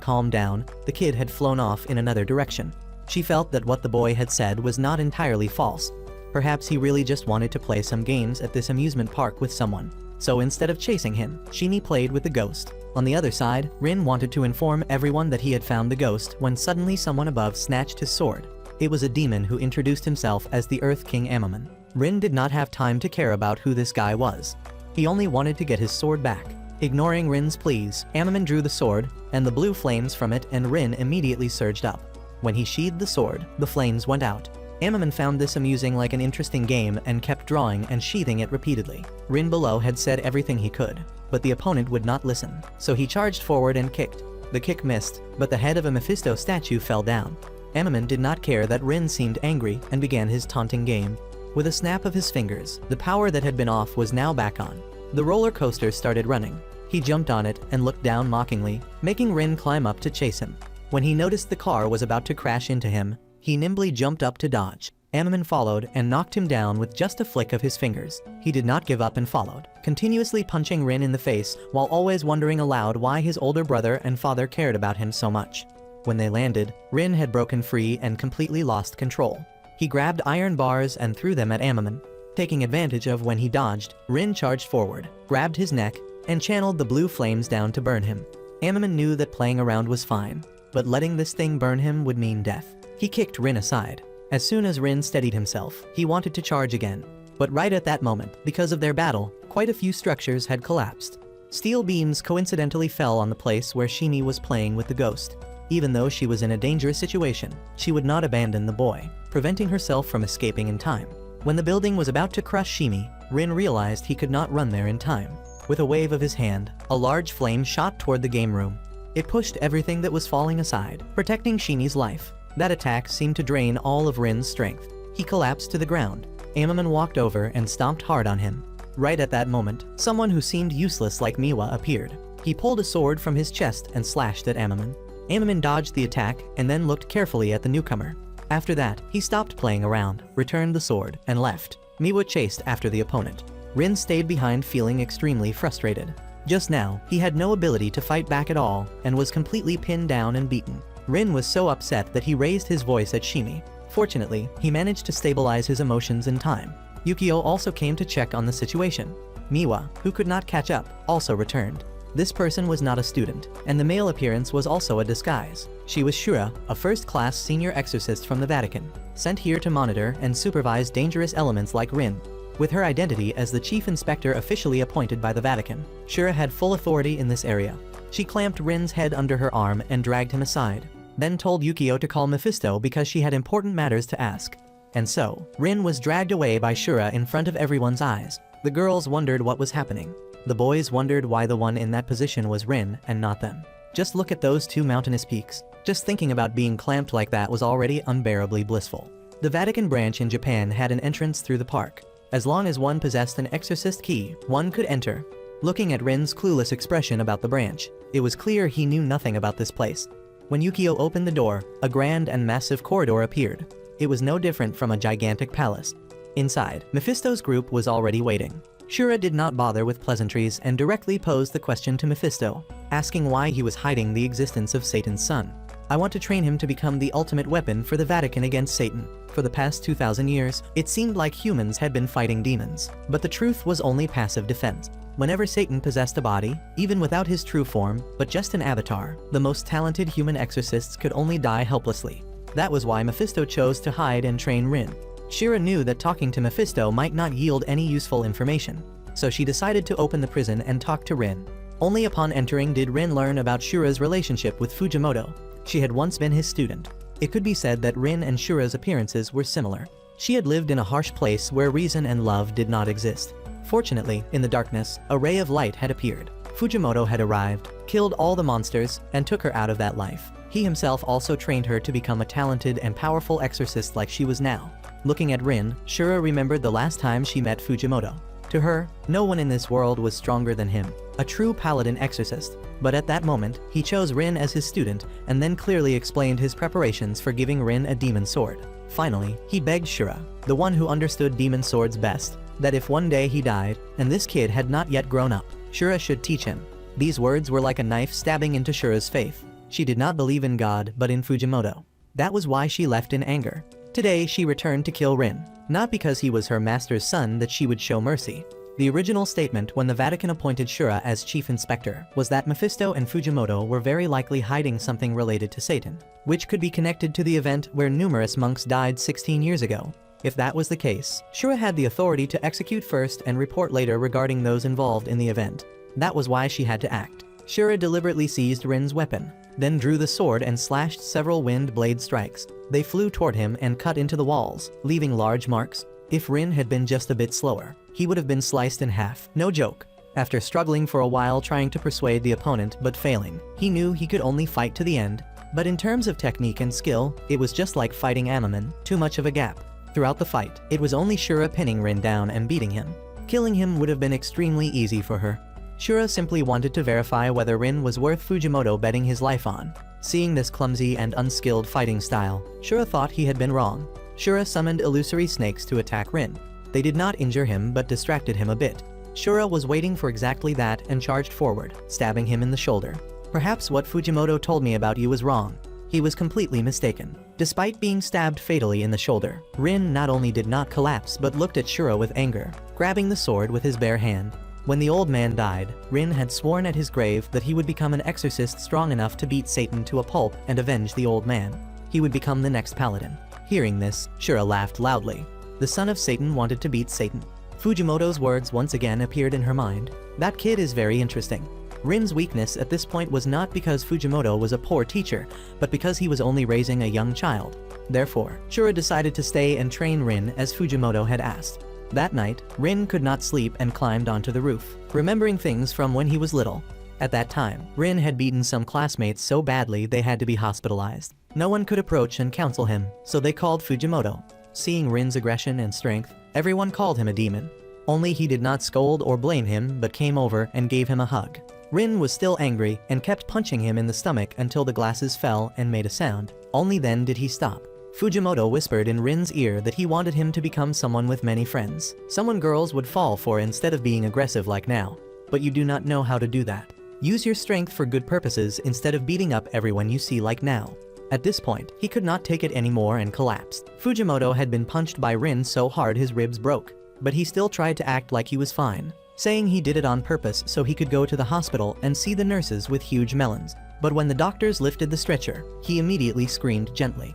calmed down, the kid had flown off in another direction. She felt that what the boy had said was not entirely false. Perhaps he really just wanted to play some games at this amusement park with someone. So instead of chasing him, Shimi played with the ghost. On the other side, Rin wanted to inform everyone that he had found the ghost when suddenly someone above snatched his sword. It was a demon who introduced himself as the Earth King Amaman. Rin did not have time to care about who this guy was. He only wanted to get his sword back. Ignoring Rin's pleas, Amaman drew the sword, and the blue flames from it and Rin immediately surged up. When he sheathed the sword, the flames went out. Amaman found this amusing like an interesting game and kept drawing and sheathing it repeatedly. Rin below had said everything he could, but the opponent would not listen, so he charged forward and kicked. The kick missed, but the head of a Mephisto statue fell down. Amaman did not care that Rin seemed angry and began his taunting game. With a snap of his fingers, the power that had been off was now back on. The roller coaster started running. He jumped on it and looked down mockingly, making Rin climb up to chase him. When he noticed the car was about to crash into him, he nimbly jumped up to dodge. Amaman followed and knocked him down with just a flick of his fingers. He did not give up and followed, continuously punching Rin in the face while always wondering aloud why his older brother and father cared about him so much. When they landed, Rin had broken free and completely lost control. He grabbed iron bars and threw them at Amaman. Taking advantage of when he dodged, Rin charged forward, grabbed his neck, and channeled the blue flames down to burn him. Amaman knew that playing around was fine, but letting this thing burn him would mean death. He kicked Rin aside. As soon as Rin steadied himself, he wanted to charge again. But right at that moment, because of their battle, quite a few structures had collapsed. Steel beams coincidentally fell on the place where Shimi was playing with the ghost. Even though she was in a dangerous situation, she would not abandon the boy, preventing herself from escaping in time. When the building was about to crush Shimi, Rin realized he could not run there in time. With a wave of his hand, a large flame shot toward the game room. It pushed everything that was falling aside, protecting Shimi's life. That attack seemed to drain all of Rin's strength. He collapsed to the ground. Amaman walked over and stomped hard on him. Right at that moment, someone who seemed useless like Miwa appeared. He pulled a sword from his chest and slashed at Amaman. Amaman dodged the attack and then looked carefully at the newcomer. After that, he stopped playing around, returned the sword, and left. Miwa chased after the opponent. Rin stayed behind feeling extremely frustrated. Just now, he had no ability to fight back at all and was completely pinned down and beaten. Rin was so upset that he raised his voice at Shimi. Fortunately, he managed to stabilize his emotions in time. Yukio also came to check on the situation. Miwa, who could not catch up, also returned. This person was not a student, and the male appearance was also a disguise. She was Shura, a first-class senior exorcist from the Vatican, sent here to monitor and supervise dangerous elements like Rin. With her identity as the chief inspector officially appointed by the Vatican, Shura had full authority in this area. She clamped Rin's head under her arm and dragged him aside, then told Yukio to call Mephisto because she had important matters to ask. And so, Rin was dragged away by Shura in front of everyone's eyes. The girls wondered what was happening. The boys wondered why the one in that position was Rin and not them. Just look at those two mountainous peaks. Just thinking about being clamped like that was already unbearably blissful. The Vatican branch in Japan had an entrance through the park. As long as one possessed an exorcist key, one could enter. Looking at Rin's clueless expression about the branch, it was clear he knew nothing about this place. When Yukio opened the door, a grand and massive corridor appeared. It was no different from a gigantic palace. Inside, Mephisto's group was already waiting. Shura did not bother with pleasantries and directly posed the question to Mephisto, asking why he was hiding the existence of Satan's son. I want to train him to become the ultimate weapon for the Vatican against Satan. For the past 2,000 years, it seemed like humans had been fighting demons, but the truth was only passive defense. Whenever Satan possessed a body, even without his true form, but just an avatar, the most talented human exorcists could only die helplessly. That was why Mephisto chose to hide and train Rin. Shura knew that talking to Mephisto might not yield any useful information, so she decided to open the prison and talk to Rin. Only upon entering did Rin learn about Shura's relationship with Fujimoto. She had once been his student. It could be said that Rin and Shura's appearances were similar. She had lived in a harsh place where reason and love did not exist. Fortunately, in the darkness, a ray of light had appeared. Fujimoto had arrived, killed all the monsters, and took her out of that life. He himself also trained her to become a talented and powerful exorcist like she was now. Looking at Rin, Shura remembered the last time she met Fujimoto. To her, no one in this world was stronger than him, a true paladin exorcist. But at that moment, he chose Rin as his student and then clearly explained his preparations for giving Rin a demon sword. Finally, he begged Shura, the one who understood demon swords best, that if one day he died, and this kid had not yet grown up, Shura should teach him. These words were like a knife stabbing into Shura's faith. She did not believe in God but in Fujimoto. That was why she left in anger. Today she returned to kill Rin, not because he was her master's son that she would show mercy. The original statement when the Vatican appointed Shura as chief inspector was that Mephisto and Fujimoto were very likely hiding something related to Satan, which could be connected to the event where numerous monks died 16 years ago. If that was the case, Shura had the authority to execute first and report later regarding those involved in the event. That was why she had to act. Shura deliberately seized Rin's weapon, then drew the sword and slashed several wind blade strikes. They flew toward him and cut into the walls, leaving large marks. If Rin had been just a bit slower, he would have been sliced in half. No joke. After struggling for a while trying to persuade the opponent but failing, he knew he could only fight to the end. But in terms of technique and skill, it was just like fighting Amaman, too much of a gap. Throughout the fight, it was only Shura pinning Rin down and beating him. Killing him would have been extremely easy for her. Shura simply wanted to verify whether Rin was worth Fujimoto betting his life on. Seeing this clumsy and unskilled fighting style, Shura thought he had been wrong. Shura summoned illusory snakes to attack Rin. They did not injure him but distracted him a bit. Shura was waiting for exactly that and charged forward, stabbing him in the shoulder. Perhaps what Fujimoto told me about you was wrong. He was completely mistaken. Despite being stabbed fatally in the shoulder, Rin not only did not collapse but looked at Shura with anger, grabbing the sword with his bare hand. When the old man died, Rin had sworn at his grave that he would become an exorcist strong enough to beat Satan to a pulp and avenge the old man. He would become the next paladin. Hearing this, Shura laughed loudly. The son of Satan wanted to beat Satan. Fujimoto's words once again appeared in her mind. That kid is very interesting. Rin's weakness at this point was not because Fujimoto was a poor teacher, but because he was only raising a young child. Therefore, Shura decided to stay and train Rin as Fujimoto had asked. That night, Rin could not sleep and climbed onto the roof, remembering things from when he was little. At that time, Rin had beaten some classmates so badly they had to be hospitalized. No one could approach and counsel him, so they called Fujimoto. Seeing Rin's aggression and strength, everyone called him a demon. Only he did not scold or blame him but came over and gave him a hug. Rin was still angry and kept punching him in the stomach until the glasses fell and made a sound. Only then did he stop. Fujimoto whispered in Rin's ear that he wanted him to become someone with many friends. Someone girls would fall for instead of being aggressive like now. But you do not know how to do that. Use your strength for good purposes instead of beating up everyone you see like now. At this point, he could not take it anymore and collapsed. Fujimoto had been punched by Rin so hard his ribs broke. But he still tried to act like he was fine, saying he did it on purpose so he could go to the hospital and see the nurses with huge melons. But when the doctors lifted the stretcher, he immediately screamed gently.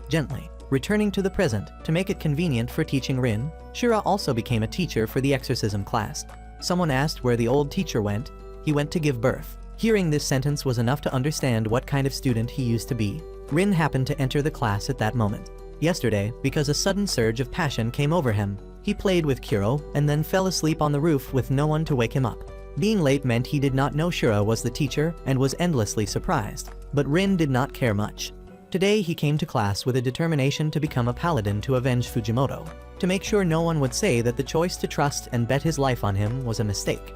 Returning to the present, to make it convenient for teaching Rin, Shura also became a teacher for the exorcism class. Someone asked where the old teacher went. He went to give birth. Hearing this sentence was enough to understand what kind of student he used to be. Rin happened to enter the class at that moment. Yesterday, because a sudden surge of passion came over him, he played with Kuro and then fell asleep on the roof with no one to wake him up. Being late meant he did not know Shura was the teacher and was endlessly surprised. But Rin did not care much. Today he came to class with a determination to become a paladin to avenge Fujimoto, to make sure no one would say that the choice to trust and bet his life on him was a mistake.